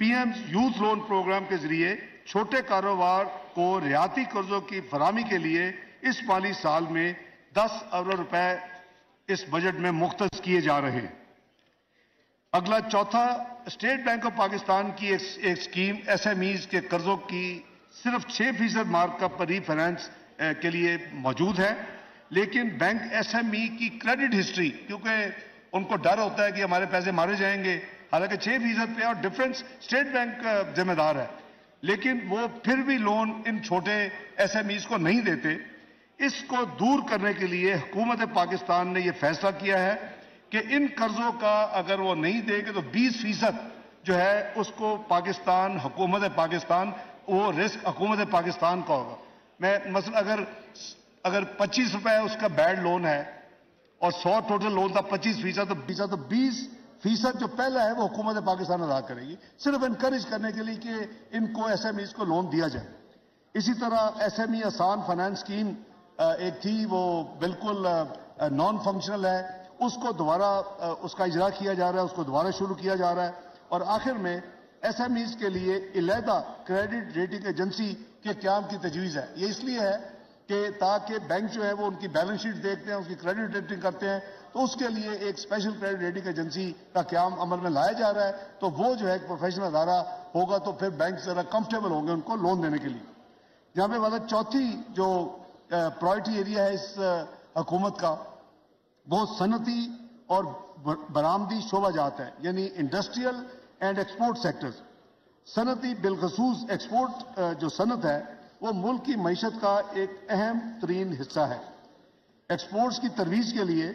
P M youth loan programme کے ذریعے چھوٹے کاروبار کو رعایتی قرضوں کی فراہمی کے لیے اس مالی سال میں 10 ارب روپے اس بجٹ میں مختص کیے جا رہے ہیں. اگلا چوتھا, اسٹیٹ بینک آف پاکستان کی ایک اسکیم ایس ایم ایز کے قرضوں کی صرف 6% مارک کا ری فائنانس کے لیے موجود ہے, لیکن بینک ایس ایم ای کی کریڈٹ ہسٹری, کیونکہ ان کو ڈر ہوتا ہے کہ ہمارے پیسے مارے جائیں گے, حالانکہ 6% پہ اور ڈفرینس اسٹیٹ بینک ذمہ دار ہے, لیکن وہ پھر بھی لون ان چھوٹے ایس ایم ایز کو نہیں دیتے. اس کو دور کرنے کے لیے حکومت پاکستان نے یہ فیصلہ کیا ہے کہ ان قرضوں کا اگر وہ نہیں دے گے تو 20% جو ہے اس کو پاکستان, حکومت پاکستان, وہ رسک حکومت پاکستان کا ہوگا. میں مثلا اگر 25 روپے اس کا بیڈ لون ہے اور 100 ٹوٹل لون تھا 25%, تو 20% جو پہلا ہے وہ حکومت پاکستان ادا کرے گی, صرف انکریج کرنے کے لیے کہ ان کو ایس ایم ایز کو لون دیا جائے. اسی طرح ایس ایم ای آسان فائنانس اسکیم ایک تھی, وہ بالکل نان فنکشنل ہے, اس کو دوبارہ اس کا اجرا کیا جا رہا ہے, اس کو دوبارہ شروع کیا جا رہا ہے. اور آخر میں ایس ایم ایز کے لیے علیحدہ کریڈٹ ریٹنگ ایجنسی کے قیام کی تجویز ہے. یہ اس لیے ہے کہ تاکہ بینک جو ہے وہ ان کی بیلنس شیٹ دیکھتے ہیں, اس کی کریڈٹ ریٹنگ کرتے ہیں, تو اس کے لیے ایک اسپیشل کریڈٹ ریٹنگ ایجنسی کا قیام عمل میں لایا جا رہا ہے. تو وہ جو ہے ایک پروفیشنل ادارہ ہوگا تو پھر بینک ذرا کمفرٹیبل ہوں گے ان کو لون دینے کے لیے. جہاں پہ والا چوتھی جو پرائرٹی ایریا ہے اس حکومت کا وہ صنعتی اور برآمدی شعبہ جات ہے, یعنی انڈسٹریل اینڈ ایکسپورٹ سیکٹرز. صنعتی بالخصوص ایکسپورٹ جو صنعت ہے وہ ملک کی معیشت کا ایک اہم ترین حصہ ہے. ایکسپورٹس کی ترویج کے لیے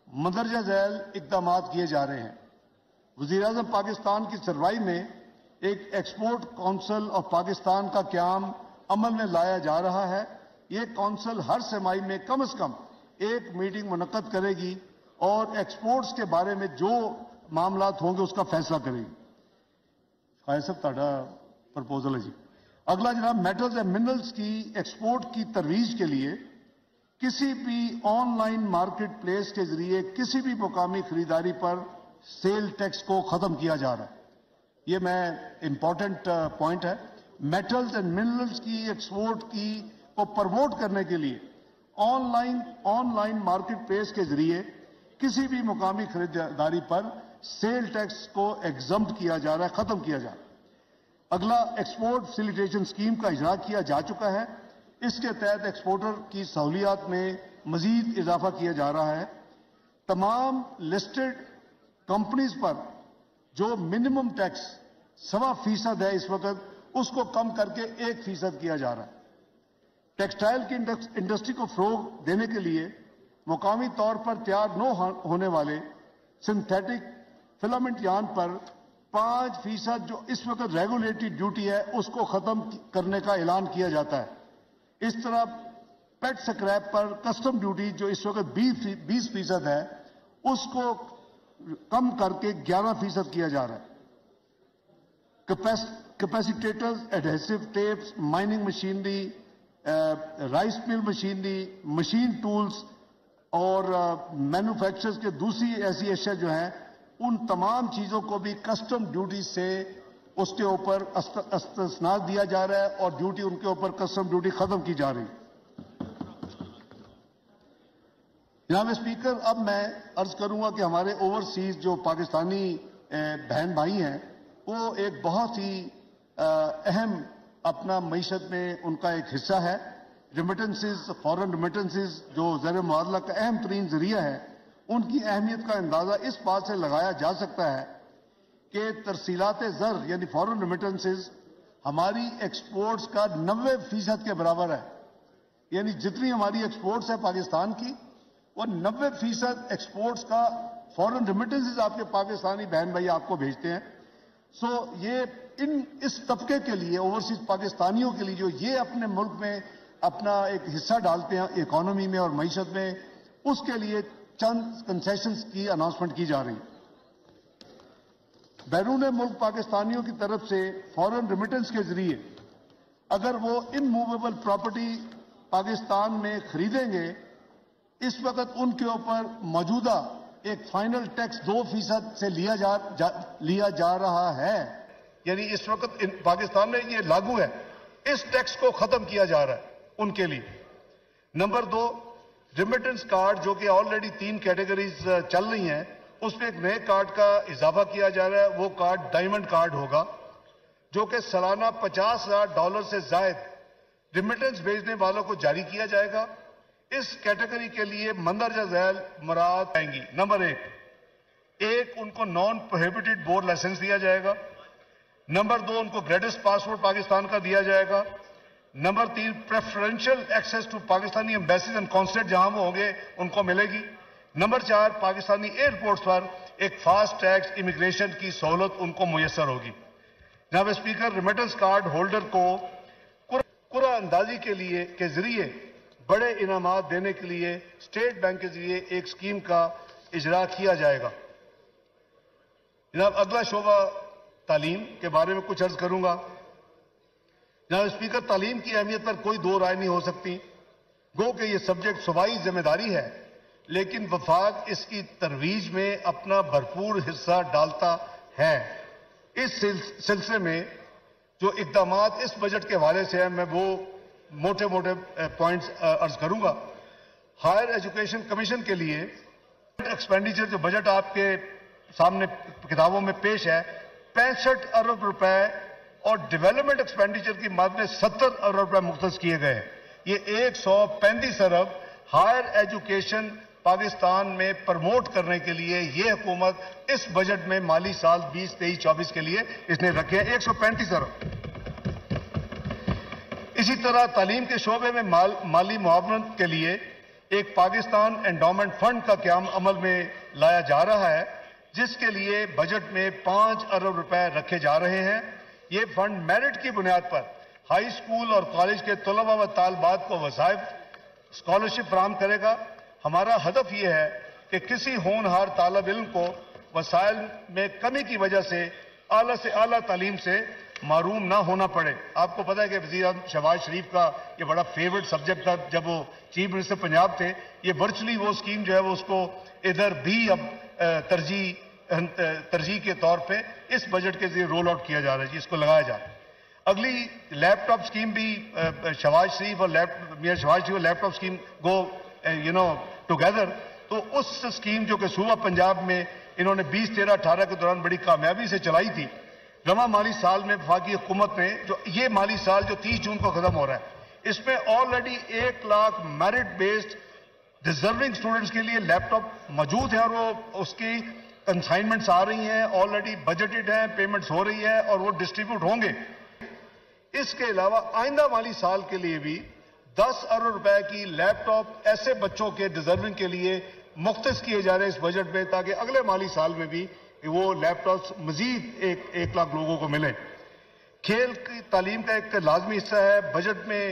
مندرجہ ذیل اقدامات کیے جا رہے ہیں. وزیر اعظم پاکستان کی سربراہی میں ایک ایکسپورٹ کونسل آف پاکستان کا قیام عمل میں لایا جا رہا ہے. یہ کونسل ہر سرمائی میں کم از کم ایک میٹنگ منعقد کرے گی اور ایکسپورٹس کے بارے میں جو معاملات ہوں گے اس کا فیصلہ کرے گی. خواہ صاحب تہاڈا پرپوزل ہے جی. اگلا جناب, میٹلز اینڈ منرلز کی ایکسپورٹ کی ترویج کے لیے کسی بھی آن لائن مارکیٹ پلیس کے ذریعے کسی بھی مقامی خریداری پر سیل ٹیکس کو ختم کیا جا رہا ہے. یہ میں امپورٹنٹ پوائنٹ ہے. میٹلز اینڈ منرلز کی ایکسپورٹ کی کو پروموٹ کرنے کے لیے آن لائن مارکیٹ پلیس کے ذریعے کسی بھی مقامی خریداری پر سیل ٹیکس کو ایگزمپٹ کیا جا رہا ہے, ختم کیا جا رہا ہے. اگلا ایکسپورٹ فیسیلیٹیشن اسکیم کا اجرا کیا جا چکا ہے. اس کے تحت ایکسپورٹر کی سہولیات میں مزید اضافہ کیا جا رہا ہے. تمام لسٹڈ کمپنیز پر جو منیمم ٹیکس 1.25% ہے اس وقت, اس کو کم کر کے 1% کیا جا رہا ہے. ٹیکسٹائل کی انڈسٹری کو فروغ دینے کے لیے مقامی طور پر تیار نہ ہونے والے سنتھیٹک فلامنٹ یارن پر 5% جو اس وقت ریگولیٹری ڈیوٹی ہے اس کو ختم کرنے کا اعلان کیا جاتا ہے. اس طرح پیٹ سکریپ پر کسٹم ڈیوٹی جو اس وقت 20% ہے اس کو کم کر کے 11% کیا جا رہا ہے. Capacitors, adhesive tapes, mining machinery, rice mill machinery, machine tools اور مینوفیکچرز کے دوسری ایسی اشیاء جو ہیں ان تمام چیزوں کو بھی کسٹم ڈیوٹی سے اس کے اوپر استثناء دیا جا رہا ہے اور ڈیوٹی ان کے اوپر کسٹم ڈیوٹی ختم کی جا رہی ہے. جناب اسپیکر, اب میں عرض کروں گا کہ ہمارے اوورسیز جو پاکستانی بہن بھائی ہیں وہ ایک بہت ہی اہم اپنا معیشت میں ان کا ایک حصہ ہے. ریمیٹنسز, فورن ریمیٹنسز جو زیر معادلہ کا اہم ترین ذریعہ ہے, ان کی اہمیت کا اندازہ اس بات سے لگایا جا سکتا ہے کہ ترسیلات زر یعنی فورن ریمیٹنسز ہماری ایکسپورٹس کا 90% کے برابر ہے. یعنی جتنی ہماری ایکسپورٹس ہے پاکستان کی, وہ 90% ایکسپورٹس کا فورن ریمیٹنسز آپ کے پاکستانی بہن بھائی آپ کو بھیجتے ہیں. سو یہ اس طبقے کے لیے, اوورسیز پاکستانیوں کے لیے جو یہ اپنے ملک میں اپنا ایک حصہ ڈالتے ہیں اکانومی میں اور معیشت میں, اس کے لیے چند کنسیشنز کی اناؤنسمنٹ کی جا رہی ہے. بیرون ملک پاکستانیوں کی طرف سے فورن ریمیٹنس کے ذریعے اگر وہ ان موویبل پراپرٹی پاکستان میں خریدیں گے, اس وقت ان کے اوپر موجودہ ایک فائنل ٹیکس 2% سے لیا جا رہا ہے. یعنی اس وقت پاکستان میں یہ لاگو ہے, اس ٹیکس کو ختم کیا جا رہا ہے ان کے لیے. نمبر 2, ریمیٹنس کارڈ جو کہ آلریڈی 3 کیٹیگریز چل رہی ہیں, اس میں ایک نئے کارڈ کا اضافہ کیا جا رہا ہے. وہ کارڈ ڈائمنڈ کارڈ ہوگا جو کہ سالانہ $50,000 سے زائد ریمیٹنس بھیجنے والوں کو جاری کیا جائے گا. اس کیٹیگری کے لیے مندرجہ ذیل مراعات آئیں گی. نمبر 1, ان کو نان پروہیبٹڈ بور لائسنس دیا جائے گا. نمبر 2, ان کو گریڈس پاسپورٹ پاکستان کا دیا جائے گا. Number 3, preferential access to Pakistani embassies and consulate جہاں وہ ہوں گے ان کو ملے گی. نمبر 4, پاکستانی ایئرپورٹس پر ایک فاسٹ ٹریک امیگریشن کی سہولت ان کو میسر ہوگی. جناب اسپیکر, ریمیٹنس کارڈ ہولڈر کو قرعہ اندازی کے ذریعے بڑے انعامات دینے کے لیے اسٹیٹ بینک کے ذریعے ایک اسکیم کا اجرا کیا جائے گا. جناب اگلا شعبہ تعلیم کے بارے میں کچھ عرض کروں گا. جناب اسپیکر, تعلیم کی اہمیت پر کوئی دو رائے نہیں ہو سکتی. گو کہ یہ سبجیکٹ صوبائی ذمہ داری ہے, لیکن وفاق اس کی ترویج میں اپنا بھرپور حصہ ڈالتا ہے. اس سلسلے میں جو اقدامات اس بجٹ کے حوالے سے ہیں, میں وہ موٹے پوائنٹس عرض کروں گا. ہائر ایجوکیشن کمیشن کے لیے ایکسپینڈیچر جو بجٹ آپ کے سامنے کتابوں میں پیش ہے 65 ارب روپے اور ڈیولپمنٹ ایکسپینڈیچر کی مد میں 70 ارب روپے مختص کیے گئے ہیں. یہ 135 ارب ہائر ایجوکیشن پاکستان میں پروموٹ کرنے کے لیے یہ حکومت اس بجٹ میں مالی سال 2023-24 کے لیے اس نے رکھے ہیں 135 ارب. اسی طرح تعلیم کے شعبے میں مالی معاونت کے لیے ایک پاکستان انڈومنٹ فنڈ کا قیام عمل میں لایا جا رہا ہے, جس کے لیے بجٹ میں 5 ارب روپے رکھے جا رہے ہیں. یہ فنڈ میرٹ کی بنیاد پر ہائی اسکول اور کالج کے طلباء و طالبات کو وظائف اسکالرشپ فراہم کرے گا. ہمارا ہدف یہ ہے کہ کسی ہونہار طالب علم کو وسائل میں کمی کی وجہ سے اعلیٰ تعلیم سے معروم نہ ہونا پڑے. آپ کو پتا ہے کہ وزیر اعظم شہباز شریف کا یہ بڑا فیورٹ سبجیکٹ تھا جب وہ چیف منسٹر پنجاب تھے. یہ ورچولی وہ اسکیم جو ہے وہ اس کو ادھر بھی اب ترجیح کے طور پہ اس بجٹ کے ذریعے رول آؤٹ کیا جا رہا ہے جی, اس کو لگایا جا رہا ہے. اگلی لیپ ٹاپ اسکیم بھی شہباز شریف اور میاں شہباز شریف اور لیپ ٹاپ اسکیم گو ٹوگیدر. تو اس اسکیم جو کہ صوبہ پنجاب میں انہوں نے 2013-18 کے دوران بڑی کامیابی سے چلائی تھی, رواں مالی سال میں وفاقی حکومت نے جو یہ مالی سال جو 30 جون کو ختم ہو رہا ہے اس میں already 1 lakh merit based deserving students کے لیے لیپ ٹاپ موجود ہیں اور وہ اس کی کنسائنمنٹس آ رہی ہیں, آلریڈی بجٹڈ ہیں, پیمنٹس ہو رہی ہے اور وہ ڈسٹریبیوٹ ہوں گے. اس کے علاوہ آئندہ مالی سال کے لیے بھی 10 ارب روپے کی لیپ ٹاپ ایسے بچوں کے ڈیزرونگ کے لیے مختص کیے جا رہے ہیں اس بجٹ میں تاکہ اگلے مالی سال میں بھی وہ لیپ ٹاپس مزید 1 لاکھ لوگوں کو ملیں. کھیل کی تعلیم کا ایک لازمی حصہ ہے. بجٹ میں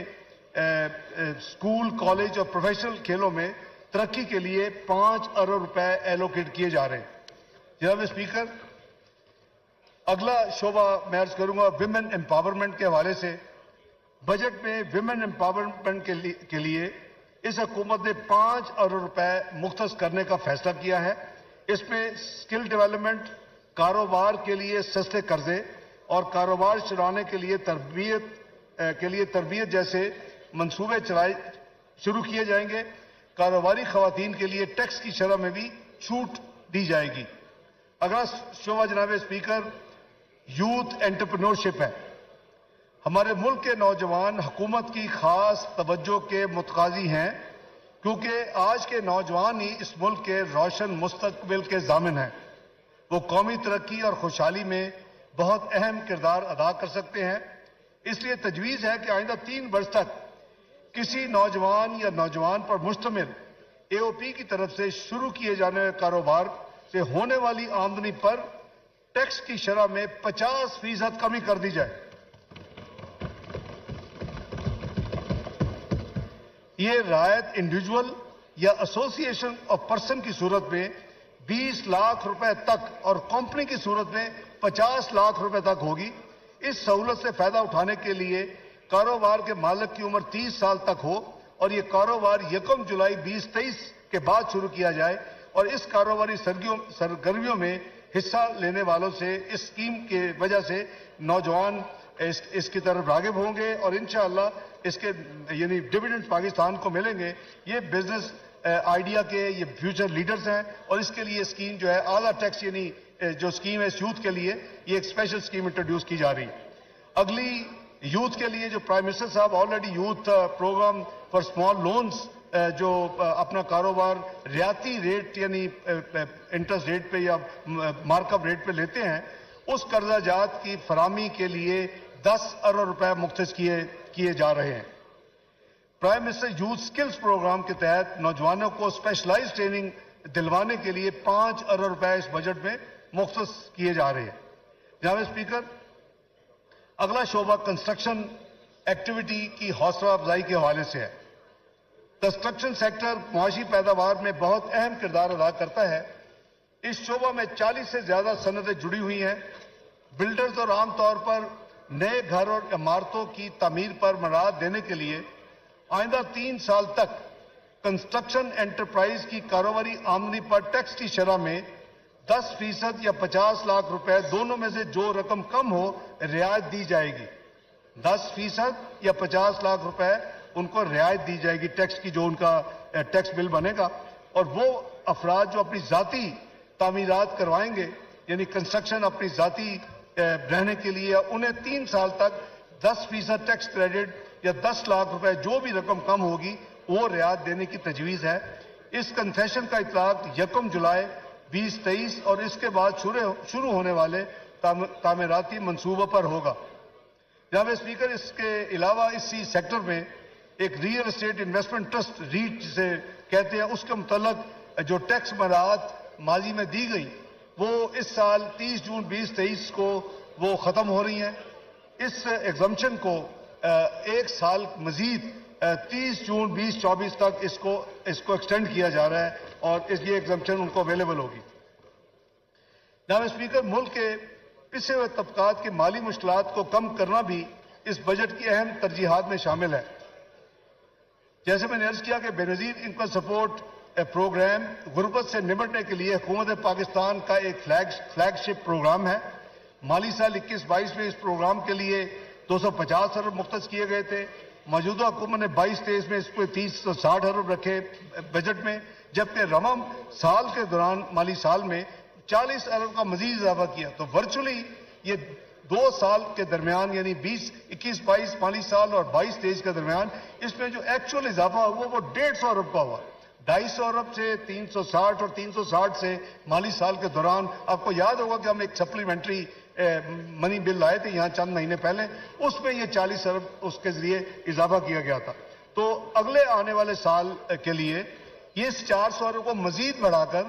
اسکول, کالج اور پروفیشنل کھیلوں میں ترقی کے لیے 5 ارب روپے ایلوکیٹ کیے جا رہے ہیں. جناب اسپیکر, اگلا شعبہ میں عرض کروں گا ویمن امپاورمنٹ کے حوالے سے. بجٹ میں ویمن امپاورمنٹ کے لیے اس حکومت نے 5 ارب روپے مختص کرنے کا فیصلہ کیا ہے. اس میں اسکل ڈیولپمنٹ, کاروبار کے لیے سستے قرضے اور کاروبار چلانے کے لیے تربیت جیسے منصوبے شروع کیے جائیں گے. کاروباری خواتین کے لیے ٹیکس کی شرح میں بھی چھوٹ دی جائے گی. اگلا شعبہ جناب اسپیکر یوتھ انٹرپرینورشپ ہے. ہمارے ملک کے نوجوان حکومت کی خاص توجہ کے متقاضی ہیں کیونکہ آج کے نوجوان ہی اس ملک کے روشن مستقبل کے ضامن ہیں. وہ قومی ترقی اور خوشحالی میں بہت اہم کردار ادا کر سکتے ہیں. اس لیے تجویز ہے کہ آئندہ 3 برس تک کسی نوجوان یا نوجوان پر مشتمل AOP کی طرف سے شروع کیے جانے والے کاروبار سے ہونے والی آمدنی پر ٹیکس کی شرح میں 50% کمی کر دی جائے. یہ رعایت انڈیویجول یا ایسوسیشن آف پرسن کی صورت میں 20 لاکھ روپے تک اور کمپنی کی صورت میں 50 لاکھ روپے تک ہوگی. اس سہولت سے فائدہ اٹھانے کے لیے کاروبار کے مالک کی عمر 30 سال تک ہو اور یہ کاروبار 1 جولائی 2023 کے بعد شروع کیا جائے اور اس کاروباری سرگرمیوں میں حصہ لینے والوں سے اس اسکیم کی وجہ سے نوجوان اس کی طرف راغب ہوں گے اور انشاءاللہ اس کے یعنی ڈویڈنڈ پاکستان کو ملیں گے. یہ بزنس آئیڈیا کے یہ فیوچر لیڈرز ہیں اور اس کے لیے اسکیم جو ہے اعلیٰ ٹیکس یعنی جو اسکیم ہے یوتھ کے لیے یہ ایک اسپیشل اسکیم انٹروڈیوس کی جا رہی ہے. اگلی یوتھ کے لیے جو پرائم منسٹر صاحب already youth programme for small loans جو اپنا کاروبار رعایتی ریٹ یعنی انٹرسٹ ریٹ پہ یا مارک اپ ریٹ پہ لیتے ہیں اس قرضہ جات کی فراہمی کے لیے 10 ارب روپے مختص کیے جا رہے ہیں. Prime minister youth skills programme کے تحت نوجوانوں کو اسپیشلائز ٹریننگ دلوانے کے لیے 5 ارب روپے اس بجٹ میں مختص کیے جا رہے ہیں. جناب اسپیکر, اگلا شعبہ کنسٹرکشن ایکٹیویٹی کی حوصلہ افزائی کے حوالے سے ہے. کنسٹرکشن سیکٹر معاشی پیداوار میں بہت اہم کردار ادا کرتا ہے. اس شعبہ میں 40 سے زیادہ صنعتیں جڑی ہوئی ہیں. بلڈرز اور عام طور پر نئے گھر اور عمارتوں کی تعمیر پر مراعات دینے کے لیے آئندہ 3 سال تک کنسٹرکشن انٹرپرائز کی کاروباری آمدنی پر ٹیکس کی شرح میں 10% یا 50 لاکھ روپے دونوں میں سے جو رقم کم ہو رعایت دی جائے گی. 10% یا 50 لاکھ روپے ان کو رعایت دی جائے گی ٹیکس کی جو ان کا ٹیکس بل بنے گا. اور وہ افراد جو اپنی ذاتی تعمیرات کروائیں گے یعنی کنسٹرکشن اپنی ذاتی رہنے کے لیے انہیں 3 سال تک 10% ٹیکس کریڈٹ یا 10 لاکھ روپے جو بھی رقم کم ہوگی وہ رعایت دینے کی تجویز ہے. اس کنسیشن کا اطلاق 1 جولائی 2023 اور اس کے بعد شروع ہونے والے تعمیراتی منصوبوں پر ہوگا. جناب اسپیکر, اس کے علاوہ اسی سیکٹر میں ایک real estate investment trust rate جسے کہتے ہیں اس کے متعلق جو ٹیکس مراعات ماضی میں دی گئی وہ اس سال 30 جون 2023 کو وہ ختم ہو رہی ہیں. اس ایگزمپشن کو 1 سال مزید 30 جون 2024 تک اس کو ایکسٹینڈ کیا جا رہا ہے اور یہ ایگزمپشن ان کو اویلیبل ہوگی. جناب اسپیکر, ملک کے پسے ہوئے طبقات کی مالی مشکلات کو کم کرنا بھی اس بجٹ کی اہم ترجیحات میں شامل ہے۔ جیسے میں نے عرض کیا کہ بے نظیر انکم سپورٹ پروگرام غربت سے نمٹنے کے لیے حکومت پاکستان کا ایک فلیگ شپ پروگرام ہے۔ مالی سال 21-22 میں اس پروگرام کے لیے 250 ارب مختص کیے گئے تھے۔ موجودہ حکومت نے 22-23 میں اس پہ 30-60 ارب رکھے بجٹ میں، جبکہ رمم سال کے دوران مالی سال میں 40 ارب کا مزید اضافہ کیا۔ تو ورچولی یہ 2 سال کے درمیان یعنی 21-22 مالی سال اور 22-23 کے درمیان اس میں جو ایکچوئل اضافہ ہوا وہ 150 ارب کا ہوا۔ 250 ارب سے 360 اور 360 سے مالی سال کے دوران آپ کو یاد ہوگا کہ ہم ایک سپلیمنٹری منی بل لائے تھے یہاں چند مہینے پہلے، اس میں یہ 40 ارب اس کے ذریعے اضافہ کیا گیا تھا۔ تو اگلے آنے والے سال کے لیے یہ 400 ارب کو مزید بڑھا کر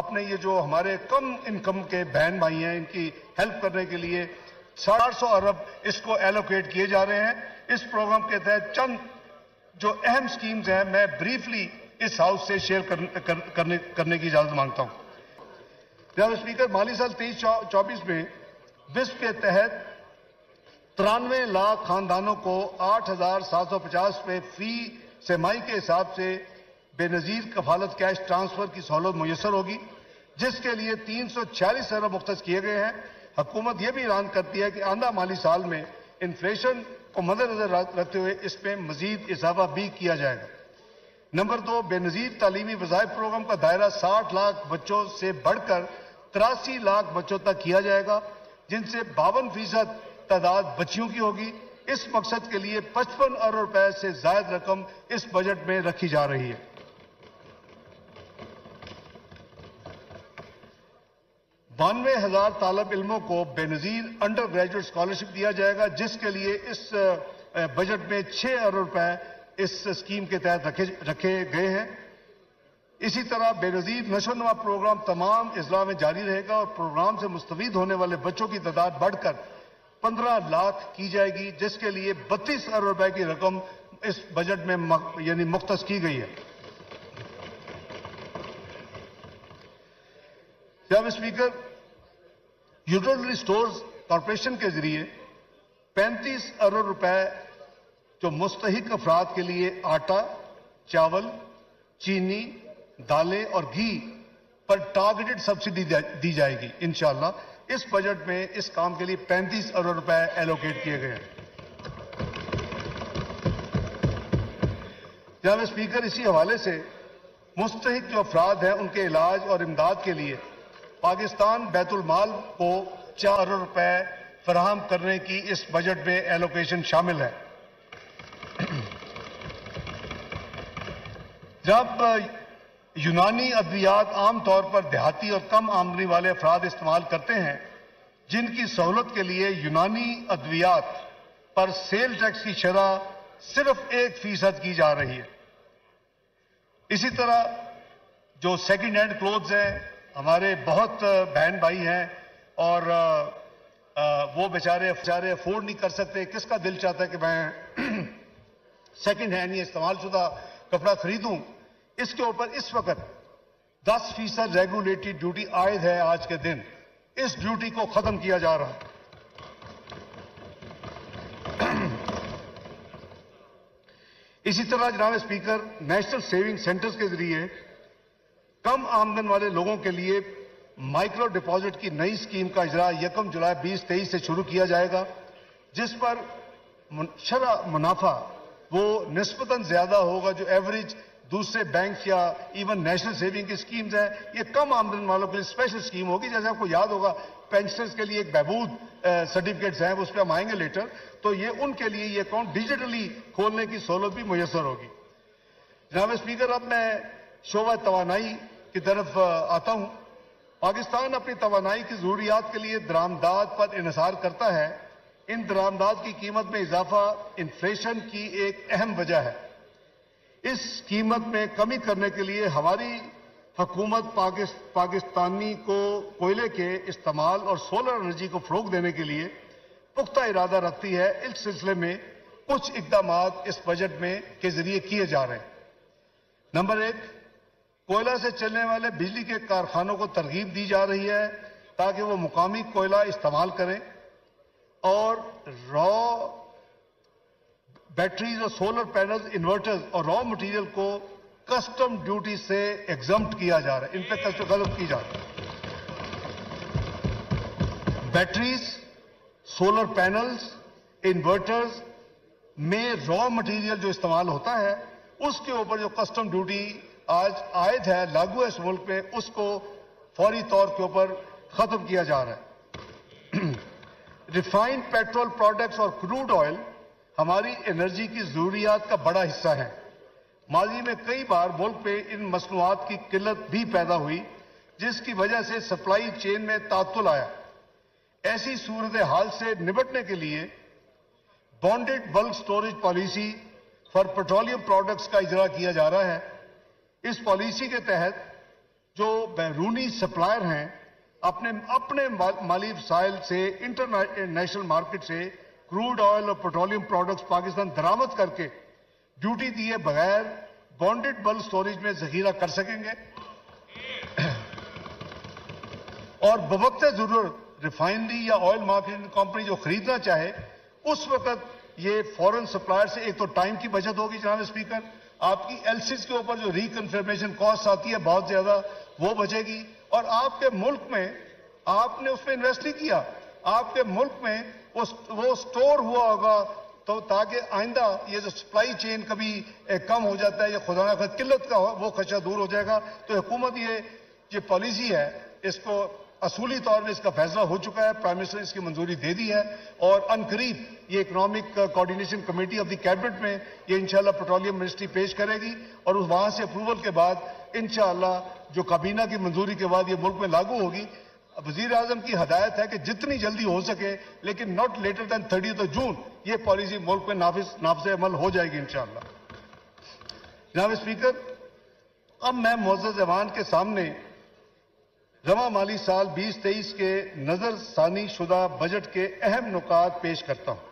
اپنے یہ جو ہمارے کم انکم کے بہن بھائی ہیں ان کی ہیلپ کرنے کے لیے 400 ارب اس کو ایلوکیٹ کیے جا رہے ہیں۔ اس پروگرام کے تحت چند جو اہم سکیمز ہیں میں بریفلی اس ہاؤس سے شیئر کرنے کی اجازت مانگتا ہوں۔ جناب اسپیکر، مالی سال 23-24 میں وسپ کے تحت 93 لاکھ خاندانوں کو 8,750 روپے فی سہ کے حساب سے بے نظیر کفالت کیش ٹرانسفر کی سہولت میسر ہوگی، جس کے لیے 346 ارب مختص کیے گئے ہیں۔ حکومت یہ بھی اعلان کرتی ہے کہ آئندہ مالی سال میں انفلیشن کو مد نظر رکھتے ہوئے اس میں مزید اضافہ بھی کیا جائے گا۔ نمبر 2، بے نظیر تعلیمی وظائف پروگرام کا دائرہ 60 لاکھ بچوں سے بڑھ کر 83 لاکھ بچوں تک کیا جائے گا، جن سے 52% تعداد بچیوں کی ہوگی۔ اس مقصد کے لیے 55 ارب روپے سے زائد رقم اس بجٹ میں رکھی جا رہی ہے۔ 92,000 طالب علموں کو بے نظیر انڈر گریجویٹ اسکالرشپ دیا جائے گا، جس کے لیے اس بجٹ میں 6 ارب روپے اس اسکیم کے تحت رکھے گئے ہیں۔ اسی طرح بے نظیر نشو و نما پروگرام تمام اضلاع میں جاری رہے گا اور پروگرام سے مستفید ہونے والے بچوں کی تعداد بڑھ کر 15 لاکھ کی جائے گی، جس کے لیے 32 ارب روپے کی رقم اس بجٹ میں یعنی مختص کی گئی ہے۔ جناب اسپیکر، یوٹیلیٹی سٹورز کارپوریشن کے ذریعے 35 ارب روپے جو مستحق افراد کے لیے آٹا، چاول، چینی، دالیں اور گھی پر ٹارگیٹڈ سبسڈی دی جائے گی انشاءاللہ۔ اس بجٹ میں اس کام کے لیے 35 ارب روپے ایلوکیٹ کیے گئے ہیں۔ جناب اسپیکر، اسی حوالے سے مستحق جو افراد ہیں ان کے علاج اور امداد کے لیے پاکستان بیت المال کو 4 ارب روپے فراہم کرنے کی اس بجٹ میں ایلوکیشن شامل ہے۔ جب یونانی ادویات عام طور پر دیہاتی اور کم آمدنی والے افراد استعمال کرتے ہیں، جن کی سہولت کے لیے یونانی ادویات پر سیل ٹیکس کی شرح صرف 1% کی جا رہی ہے۔ اسی طرح جو سیکنڈ ہینڈ کلوتھز ہیں، ہمارے بہت بہن بھائی ہیں اور وہ بیچارے افورڈ نہیں کر سکتے۔ کس کا دل چاہتا ہے کہ میں سیکنڈ ہینڈ یا استعمال شدہ کپڑا خریدوں؟ اس کے اوپر اس وقت 10% ریگولیٹری ڈیوٹی عائد ہے آج کے دن۔ اس ڈیوٹی کو ختم کیا جا رہا ہے۔ اسی طرح جناب اسپیکر، نیشنل سیونگ سینٹرز کے ذریعے کم آمدن والے لوگوں کے لیے مائکرو ڈپازٹ کی نئی اسکیم کا اجرا 1 جولائی 2023 سے شروع کیا جائے گا، جس پر شرح منافع وہ نسبتاً زیادہ ہوگا جو ایوریج دوسرے بینک یا ایون نیشنل سیونگ کی اسکیمز ہیں۔ یہ کم آمدن والوں کے لیے اسپیشل اسکیم ہوگی۔ جیسے آپ کو یاد ہوگا پینشنرز کے لیے ایک بہبود سرٹیفکیٹس ہیں، اس پہ ہم آئیں گے لیٹر، تو یہ ان کے لیے یہ اکاؤنٹ ڈیجیٹلی کھولنے کی سہولت بھی میسر ہوگی۔ جناب اسپیکر، اب میں شعبہ توانائی کی طرف آتا ہوں۔ پاکستان اپنی توانائی کی ضروریات کے لیے درآمدات پر انحصار کرتا ہے۔ ان درآمدات کی قیمت میں اضافہ انفلیشن کی ایک اہم وجہ ہے۔ اس قیمت میں کمی کرنے کے لیے ہماری حکومت پاکستانی کو کوئلے کے استعمال اور سولر انرجی کو فروغ دینے کے لیے پختہ ارادہ رکھتی ہے۔ اس سلسلے میں کچھ اقدامات اس بجٹ میں کے ذریعے کیے جا رہے ہیں۔ نمبر 1، کوئلہ سے چلنے والے بجلی کے کارخانوں کو ترغیب دی جا رہی ہے تاکہ وہ مقامی کوئلہ استعمال کریں اور را بیٹریز اور سولر پینلز، انورٹرز اور را مٹیریل کو کسٹم ڈیوٹی سے ایگزمپٹ کیا جا رہا ہے، ان پہ کسٹم غلط کی جا رہی ہے۔ بیٹریز، سولر پینلز، انورٹرز میں را مٹیریل جو استعمال ہوتا ہے اس کے اوپر جو کسٹم ڈیوٹی آج عائد ہے، لاگو ہے اس ملک میں، اس کو فوری طور کے اوپر ختم کیا جا رہا ہے۔ ریفائنڈ پیٹرول پروڈکٹس اور کروڈ آئل ہماری انرجی کی ضروریات کا بڑا حصہ ہیں۔ ماضی میں کئی بار ملک میں ان مصنوعات کی قلت بھی پیدا ہوئی، جس کی وجہ سے سپلائی چین میں تعطل آیا۔ ایسی صورتحال سے نمٹنے کے لیے bonded bulk storage policy for petroleum products کا اجرا کیا جا رہا ہے۔ اس پالیسی کے تحت جو بیرونی سپلائر ہیں اپنے مالی وسائل سے انٹرنیشنل مارکیٹ سے کروڈ آئل اور پیٹرولیم پروڈکٹس پاکستان درآمد کر کے ڈیوٹی دیے بغیر بانڈڈ بلک سٹوریج میں ذخیرہ کر سکیں گے اور بوقت ضرورت ریفائنری یا آئل مارکیٹنگ کمپنی جو خریدنا چاہے اس وقت یہ فورن سپلائر سے ایک تو ٹائم کی بچت ہوگی جناب اسپیکر، آپ کی ایل سیز کے اوپر جو ریکنفرمیشن کاسٹ آتی ہے بہت زیادہ وہ بچے گی، اور آپ کے ملک میں آپ نے اس پہ انویسٹ نہیں کیا، آپ کے ملک میں وہ سٹور ہوا ہوگا تو تاکہ آئندہ یہ جو سپلائی چین کبھی کم ہو جاتا ہے یا خدا نہ خواہ قلت کا ہو وہ خدشہ دور ہو جائے گا۔ تو حکومت یہ پالیسی ہے اس کو اصولی طور پہ اس کا فیصلہ ہو چکا ہے، پرائم منسٹر نے اس کی منظوری دے دی ہے اور عنقریب یہ economic coordination committee of the cabinet میں یہ انشاءاللہ پیٹرولیم منسٹری پیش کرے گی اور وہاں سے اپروول کے بعد انشاءاللہ جو کابینہ کی منظوری کے بعد یہ ملک میں لاگو ہوگی۔ وزیر اعظم کی ہدایت ہے کہ جتنی جلدی ہو سکے لیکن ناٹ لیٹر دین 30 جون یہ پالیسی ملک میں نافذ عمل ہو جائے گی انشاءاللہ۔ جناب اسپیکر، اب میں معزز ایوان کے سامنے رواں مالی سال 2023 کے نظر ثانی شدہ بجٹ کے اہم نکات پیش کرتا ہوں۔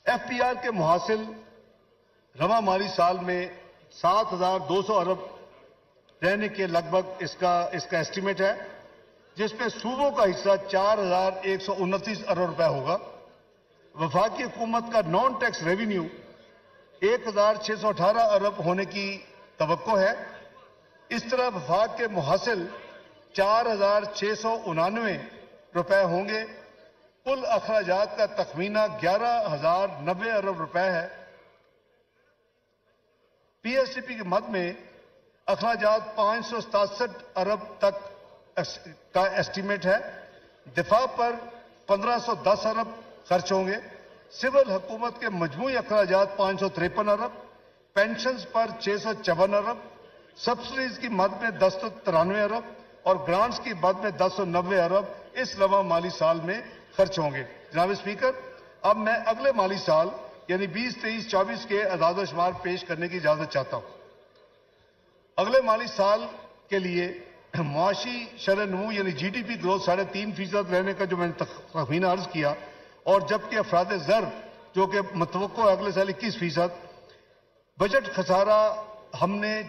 ایف پی آر کے محاصل رواں مالی سال میں 7,200 ارب رہنے کے لگ بھگ اس کا ایسٹیمیٹ ہے، جس میں صوبوں کا حصہ 4,129 ارب روپے ہوگا۔ وفاقی حکومت کا نان ٹیکس ریونیو 1,618 ارب ہونے کی توقع ہے۔ اس طرح وفاق کے محاصل 4,699 روپے ہوں گے۔ کل اخراجات کا تخمینہ 11,090 ارب روپے ہے۔ پی ایس ٹی پی کے مد میں اخراجات 567 ارب تک کا ایسٹیمیٹ ہے۔ دفاع پر 1,510 ارب خرچ ہوں گے۔ سول حکومت کے مجموعی اخراجات 553 ارب، پینشنز پر 654 ارب، سبسڈیز کی مد میں 1093 ارب اور گرانٹس کی مد میں 1090 ارب اس رواں مالی سال میں خرچ ہوں گے۔ جناب اسپیکر، اب میں اگلے مالی سال یعنی 2023-24 کے اعداد و شمار پیش کرنے کی اجازت چاہتا ہوں۔ اگلے مالی سال کے لیے معاشی شرح نمو یعنی جی ڈی پی گروتھ 3.5% رہنے کا جو میں نے تخمینہ عرض کیا، اور جبکہ افراد زر جو کہ متوقع ہے اگلے سال 21%، بجٹ خسارہ ہم نے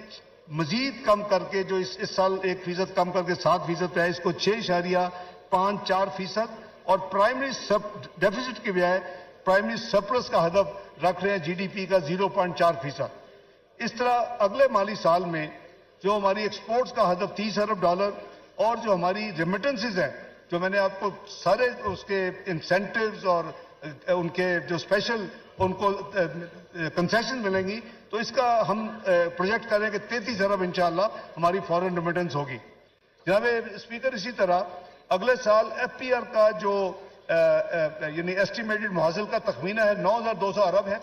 مزید کم کر کے جو اس سال 1% کم کر کے 7% ہے، اس کو 6.54% اور پرائمری ڈیفیسٹ کی بجائے پرائمری سرپلس کا ہدف رکھ رہے ہیں جی ڈی پی کا 0.4%۔ اس طرح اگلے مالی سال میں جو ہماری ایکسپورٹس کا ہدف $30 ارب اور جو ہماری ریمیٹنسز ہیں جو میں نے آپ کو سارے اس کے انسینٹیوز اور ان کے جو اسپیشل ان کو کنسیشن ملیں گی، تو اس کا ہم پروجیکٹ کریں کہ 33 ارب انشاءاللہ ہماری فورن ریمیٹنس ہوگی۔ جناب اسپیکر، اسی طرح اگلے سال ایف پی آر کا جو یعنی ایسٹیمیٹڈ محاصل کا تخمینہ ہے 9,200 ارب ہے،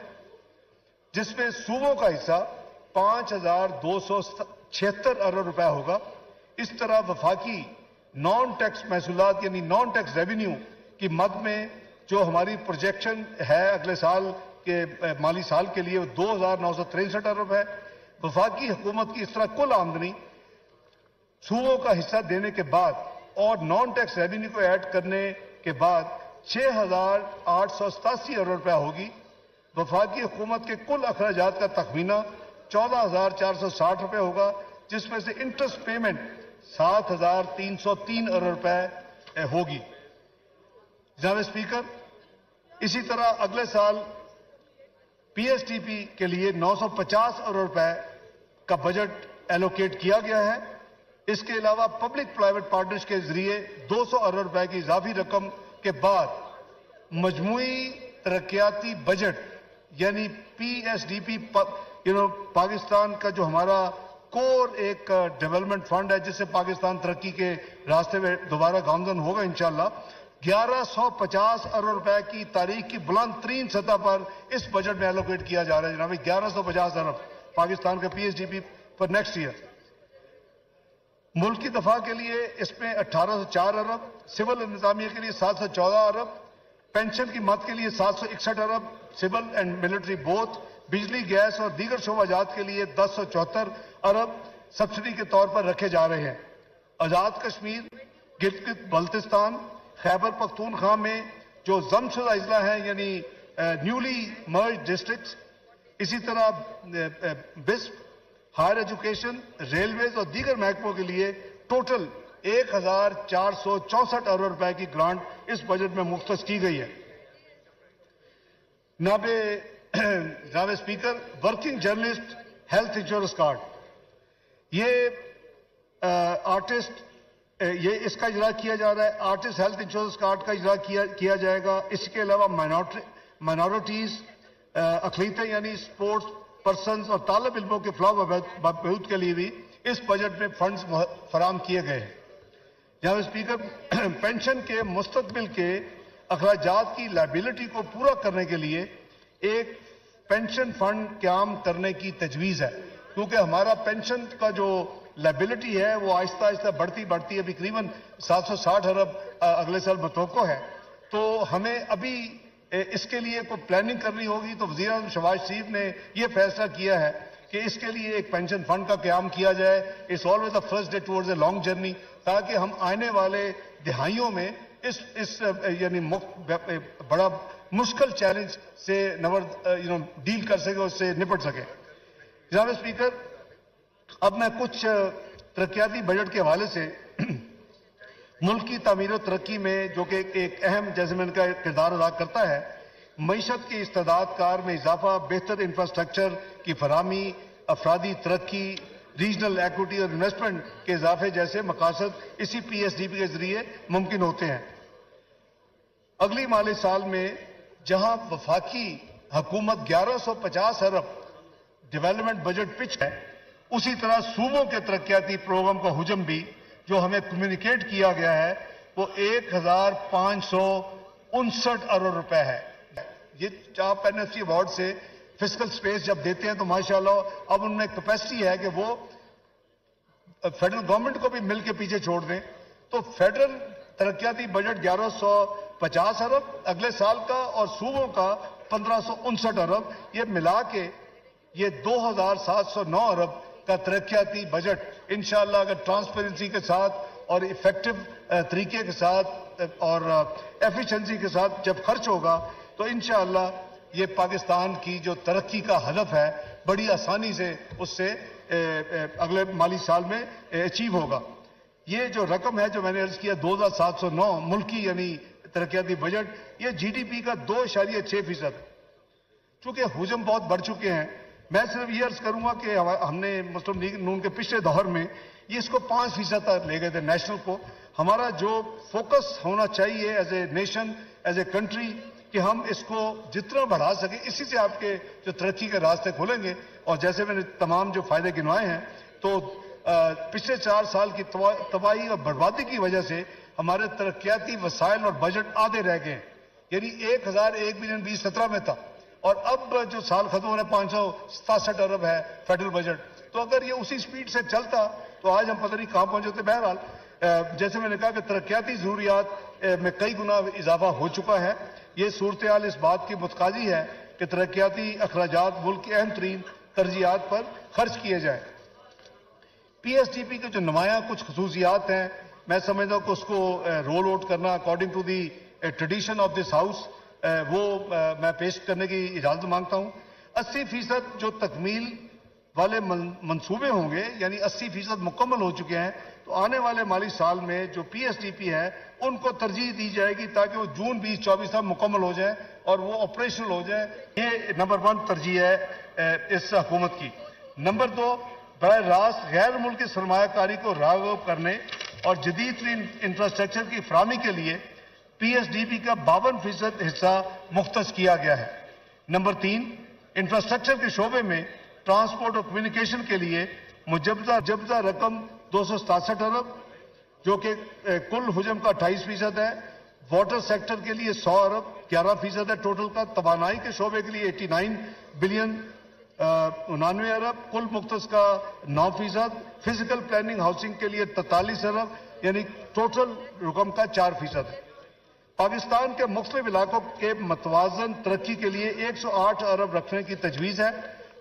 جس میں صوبوں کا حصہ 5,276 ارب روپے ہوگا۔ اس طرح وفاقی نان ٹیکس محصولات یعنی نان ٹیکس ریونیو کی مد میں جو ہماری پروجیکشن ہے اگلے سال کے مالی سال کے لیے 2,963 ارب ہے۔ وفاقی حکومت کی اس طرح کل آمدنی صوبوں کا حصہ دینے کے بعد اور نان ٹیکس ریونیو کو ایڈ کرنے کے بعد 6,887 ارب روپے ہوگی۔ وفاقی حکومت کے کل اخراجات کا تخمینہ 14,460 روپے ہوگا، جس میں سے انٹرسٹ پیمنٹ 7,303 ارب روپے ہوگی. جناب اسپیکر، اسی طرح اگلے سال پی ایس ٹی پی کے لیے 950 ارب روپے کا بجٹ ایلوکیٹ کیا گیا ہے. اس کے علاوہ پبلک پرائیویٹ پارٹنرشپ کے ذریعے 200 ارب روپے کی اضافی رقم کے بعد مجموعی ترقیاتی بجٹ یعنی P S D P Pakistan کا جو ہمارا کور ایک ڈیولپمنٹ فنڈ ہے جس سے پاکستان ترقی کے راستے میں دوبارہ گامزن ہوگا انشاءاللہ، 1150 ارب روپے کی تاریخ کی بلند ترین سطح پر اس بجٹ میں ایلوکیٹ کیا جا رہا ہے. جناب 1150 ارب پاکستان کا پی ایس ڈی پی پر نیکسٹ ایئر. ملکی دفاع کے لیے اس میں 1804 ارب، سول انتظامیہ کے لیے 714 ارب، پینشن کی مد کے لیے 761 ارب سول اینڈ ملٹری بوتھ، بجلی گیس اور دیگر شعبہ جات کے لیے 1074 ارب سبسڈی کے طور پر رکھے جا رہے ہیں. آزاد کشمیر، گلگت بلتستان، خیبر پختونخوا میں جو ضم شدہ اضلاع ہیں یعنی نیولی مرج ڈسٹرکٹس، اسی طرح بسپ، ہائر ایجوکیشن، ریلویز اور دیگر محکموں کے لیے ٹوٹل 1464 ارب روپے کی گرانٹ اس بجٹ میں مختص کی گئی ہے. جناب speaker, working journalist health insurance card, یہ آرٹسٹ اس کا اجرا کیا جا رہا ہے. آرٹسٹ ہیلتھ انشورنس کارڈ کا اجرا کیا جائے گا. اس کے علاوہ مائنورٹیز، اقلیتیں یعنی سپورٹس پرسنز اور طالب علموں کے فلاح و بہبود کے لیے بھی اس بجٹ میں فنڈز فراہم کیے گئے ہیں. جناب اسپیکر، پینشن کے مستقبل کے اخراجات کی لائبلٹی کو پورا کرنے کے لیے ایک پینشن فنڈ قیام کرنے کی تجویز ہے، کیونکہ ہمارا پینشن کا جو لائبلٹی ہے وہ آہستہ آہستہ بڑھتی ابھی تقریباً 760 ارب اگلے سال متوقع ہے. تو ہمیں ابھی اس کے لیے کوئی پلاننگ کرنی ہوگی. تو وزیر اعظم شہباز شریف نے یہ فیصلہ کیا ہے کہ اس کے لیے ایک پینشن فنڈ کا قیام کیا جائے. It's always the first day towards a long journey, تاکہ ہم آنے والے دہائیوں میں اس یعنی بڑا مشکل چیلنج سے ڈیل کر سکے، اس سے نپٹ سکے. جناب اسپیکر، اب میں کچھ ترقیاتی بجٹ کے حوالے سے ملک کی تعمیر و ترقی میں جو کہ ایک اہم جیسے میں نے کہا کردار ادا کرتا ہے، معیشت کی استعداد کار میں اضافہ، بہتر انفراسٹرکچر کی فراہمی، افرادی ترقی، ریجنل ایکوٹی اور انویسٹمنٹ کے اضافے جیسے مقاصد اسی پی ایس ڈی پی کے ذریعے ممکن ہوتے ہیں. اگلی مالی سال میں جہاں وفاقی حکومت 1150 ارب ڈیولپمنٹ بجٹ پچ ہے، اسی طرح صوبوں کے ترقیاتی پروگرام کا حجم بھی جو ہمیں کمیونیکیٹ کیا گیا ہے وہ 1559 ارب روپے ہے. یہ آپ این ایف سی ایوارڈ سے فسکل سپیس جب دیتے ہیں تو ماشاءاللہ اب ان میں کیپیسٹی ہے کہ وہ فیڈرل گورنمنٹ کو بھی مل کے پیچھے چھوڑ دیں. تو فیڈرل ترقیاتی بجٹ 1150 ارب اگلے سال کا اور صوبوں کا 1559 ارب، یہ ملا کے یہ 2709 ارب کا ترقیاتی بجٹ انشاءاللہ اگر ٹرانسپیرنسی کے ساتھ اور ایفیکٹو طریقے کے ساتھ اور ایفیشنسی کے ساتھ جب خرچ ہوگا تو انشاءاللہ یہ پاکستان کی جو ترقی کا ہدف ہے بڑی آسانی سے اس سے اگلے مالی سال میں اچیو ہوگا. یہ جو رقم ہے جو میں نے عرض کیا 2709 ملکی یعنی ترقیاتی بجٹ، یہ جی ڈی پی کا 2.6%. چونکہ حجم بہت بڑھ چکے ہیں، میں صرف یہ عرض کروں گا کہ ہم نے مسلم لیگ نون کے پچھلے دور میں یہ اس کو 5% تک لے گئے تھے نیشنل کو. ہمارا جو فوکس ہونا چاہیے as a nation, as a country, کہ ہم اس کو جتنا بڑھا سکیں، اسی سے آپ کے جو ترقی کے راستے کھولیں گے. اور جیسے میں نے تمام جو فائدے گنوائے ہیں، تو پچھلے 4 سال کی تباہی اور بربادی کی وجہ سے ہمارے ترقیاتی وسائل اور بجٹ آدھے رہ گئے. یعنی 1001 بلین 2017 میں تھا اور اب جو سال ختم ہو رہا ہے 567 ارب ہے فیڈرل بجٹ. تو اگر یہ اسی سپیڈ سے چلتا تو آج ہم پتہ نہیں کہاں پہنچ جاتے. بہرحال جیسے میں نے کہا کہ ترقیاتی ضروریات میں کئی گنا اضافہ ہو چکا ہے. یہ صورتحال اس بات کی متقاضی ہے کہ ترقیاتی اخراجات ملک کی اہم ترین ترجیحات پر خرچ کیے جائیں. پی ایس ٹی پی کے جو نمایاں کچھ خصوصیات ہیں، میں سمجھتا ہوں کہ اس کو رول آؤٹ کرنا according to the tradition of this house وہ میں پیش کرنے کی اجازت مانگتا ہوں. 80% جو تکمیل والے منصوبے ہوں گے، یعنی 80% مکمل ہو چکے ہیں، تو آنے والے مالی سال میں جو پی ایس ڈی پی ہے ان کو ترجیح دی جائے گی تاکہ وہ جون 2024 تک مکمل ہو جائیں اور وہ آپریشنل ہو جائیں۔ یہ نمبر 1 ترجیح ہے اس حکومت کی۔ نمبر 2، براہ راست غیر ملکی سرمایہ کاری کو راغب کرنے اور جدید ترین انفراسٹرکچر کی فراہمی کے لیے پی ایس ڈی پی کا 52% حصہ مختص کیا گیا ہے۔ نمبر 3، انفراسٹرکچر کے شعبے میں ٹرانسپورٹ اور کمیونیکیشن کے لیے مجوزہ رقم 267 ارب جو کہ کل حجم کا 28% ہے، واٹر سیکٹر کے لیے 100 ارب 11% ہے ٹوٹل کا، توانائی کے شعبے کے لیے 89 بلین 99 ارب کل مختص کا 9%، فزیکل پلاننگ ہاؤسنگ کے لیے 43 ارب یعنی ٹوٹل رقم کا 4% ہے۔ پاکستان کے مختلف علاقوں کے متوازن ترقی کے لیے 108 ارب رکھنے کی تجویز ہے،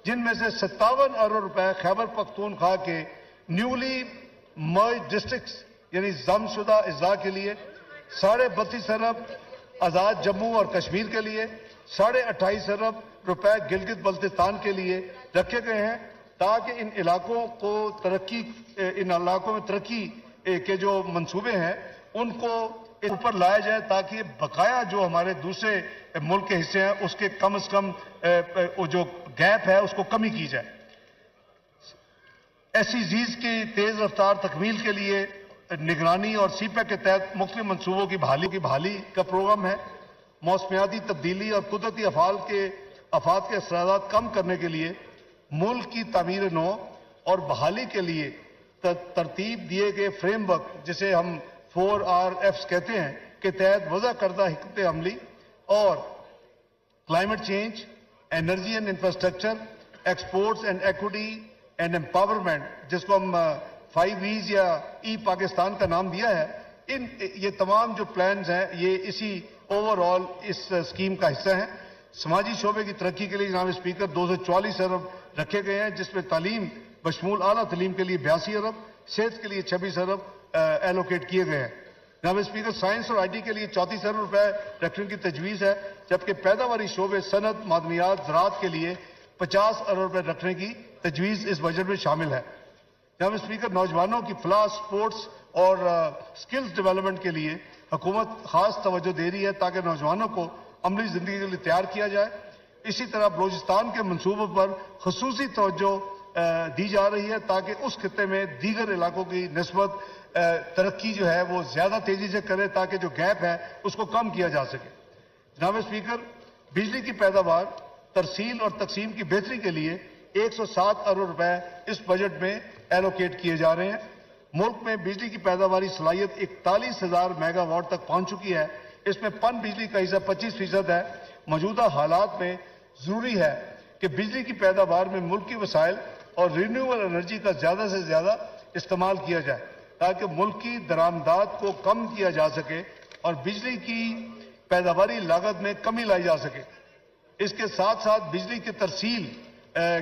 جن میں سے 57 ارب روپے خیبر پختونخوا کے نیولی مرج ڈسٹرکٹس یعنی ضم شدہ اضلاع کے لیے، 32.5 ارب آزاد جموں اور کشمیر کے لیے، 28.5 ارب روپے گلگت بلتستان کے لیے رکھے گئے ہیں تاکہ ان علاقوں میں ترقی کے جو منصوبے ہیں ان کو اوپر لایا جائے تاکہ بقایا جو ہمارے دوسرے ملک کے حصے ہیں اس کے کم از کم جو گیپ ہے اس کو کمی کی جائے۔ ایس ای زیز کی تیز رفتار تکمیل کے لیے نگرانی اور سی پیک کے تحت مختلف منصوبوں کی بحالی کا پروگرام ہے۔ موسمیاتی تبدیلی اور قدرتی آفات کے اثرات کم کرنے کے لیے ملک کی تعمیر نو اور بحالی کے لیے ترتیب دیے گئے فریم ورک جسے ہم 4RFs کہتے ہیں کے تحت وضع کردہ حکمت عملی اور climate change, energy and infrastructure, exports and equity and empowerment جس کو ہم 5 E's یا ای پاکستان کا نام دیا ہے، یہ تمام جو پلانز ہیں یہ اسی اوور آل اس اسکیم کا حصہ ہیں۔ سماجی شعبے کی ترقی کے لیے جناب اسپیکر 244 ارب رکھے گئے ہیں، جس میں تعلیم بشمول اعلیٰ تعلیم کے لیے 82 ارب، صحت کے لیے 26 ارب ایلوکیٹ کیے گئے ہیں۔ جناب اسپیکر سائنس اور آئی ٹی کے لیے 34 ارب روپے رکھنے کی تجویز ہے، جبکہ پیداواری شعبے صنعت، معدنیات، زراعت کے لیے 50 ارب روپے رکھنے کی تجویز اس بجٹ میں شامل ہے۔ جناب اسپیکر نوجوانوں کی فلاح، سپورٹس اور سکلز ڈیولپمنٹ کے لیے حکومت خاص توجہ دے رہی ہے تاکہ نوجوانوں کو عملی زندگی کے لیے تیار کیا جائے۔ اسی طرح بلوچستان کے منصوبوں پر خصوصی توجہ دی جا رہی ہے تاکہ اس خطے میں دیگر علاقوں کی نسبت ترقی جو ہے وہ زیادہ تیزی سے کرے تاکہ جو گیپ ہے اس کو کم کیا جا سکے۔ جناب اسپیکر بجلی کی پیداوار، ترسیل اور تقسیم کی بہتری کے لیے 107 ارب روپے اس بجٹ میں ایلوکیٹ کیے جا رہے ہیں۔ ملک میں بجلی کی پیداواری صلاحیت 41,000 میگا واٹ تک پہنچ چکی ہے، اس میں پن بجلی کا حصہ 25% ہے۔ موجودہ حالات میں ضروری ہے کہ بجلی کی پیداوار میں ملکی وسائل اور رینیوبل انرجی کا زیادہ سے زیادہ استعمال کیا جائے تاکہ ملکی درآمدات کو کم کیا جا سکے اور بجلی کی پیداواری لاگت میں کمی لائی جا سکے۔ اس کے ساتھ ساتھ بجلی کے ترسیل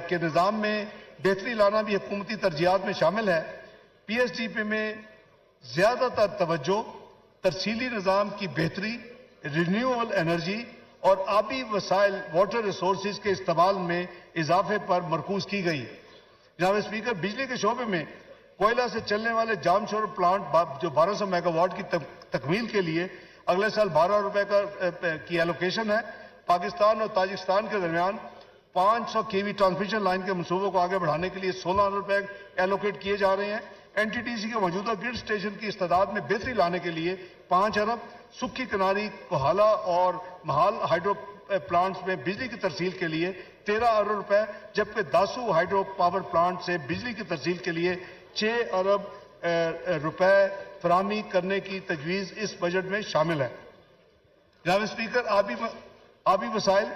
کے نظام میں بہتری لانا بھی حکومتی ترجیحات میں شامل ہے۔ پی ایس ڈی پی میں زیادہ تر توجہ ترسیلی نظام کی بہتری، رینیوبل انرجی اور آبی وسائل واٹر ریسورسز کے استعمال میں اضافے پر مرکوز کی گئی۔ جناب اسپیکر بجلی کے شعبے میں کوئلہ سے چلنے والے جام شور پلانٹ جو 1200 میگا واٹ کی تکمیل کے لیے اگلے سال 12 روپے کی ایلوکیشن ہے۔ پاکستان اور تاجکستان کے درمیان 500 kV ٹرانسمیشن لائن کے منصوبوں کو آگے بڑھانے کے لیے 16 ارب روپے ایلوکیٹ کیے جا رہے ہیں۔ این ٹی ٹی سی کے موجودہ گرڈ اسٹیشن کی استعداد میں بہتری لانے کے لیے 5 ارب، سکھی کناری، کوہالہ اور مہال ہائیڈرو پلانٹس میں بجلی کی ترسیل کے لیے 13 ارب روپے، جبکہ داسو ہائیڈرو پاور پلانٹ سے بجلی کی ترسیل کے لیے 6 ارب روپے فراہمی کرنے کی تجویز اس بجٹ میں شامل ہے۔ جناب اسپیکر آبی وسائل،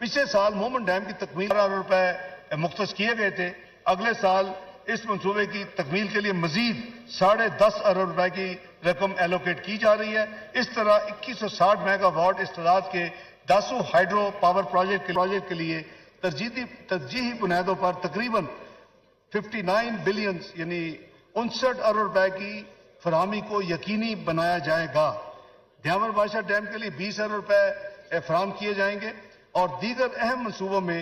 پچھلے سال مومن ڈیم کی تکمیل 12 ارب روپے مختص کیے گئے تھے۔ اگلے سال اس منصوبے کی تکمیل کے لیے مزید 10.5 ارب روپے کی رقم ایلوکیٹ کی جا رہی ہے۔ اس طرح 2160 میگا واٹ استعداد کے داسو ہائیڈرو پاور پروجیکٹ کے لیے ترجیحی بنیادوں پر تقریباً 59 بلین یعنی 59 ارب روپے کی فراہمی کو یقینی بنایا جائے گا۔ دھیامر بادشاہ ڈیم کے لیے 20 ارب روپے فراہم کیے جائیں گے اور دیگر اہم منصوبوں میں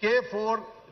K4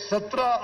17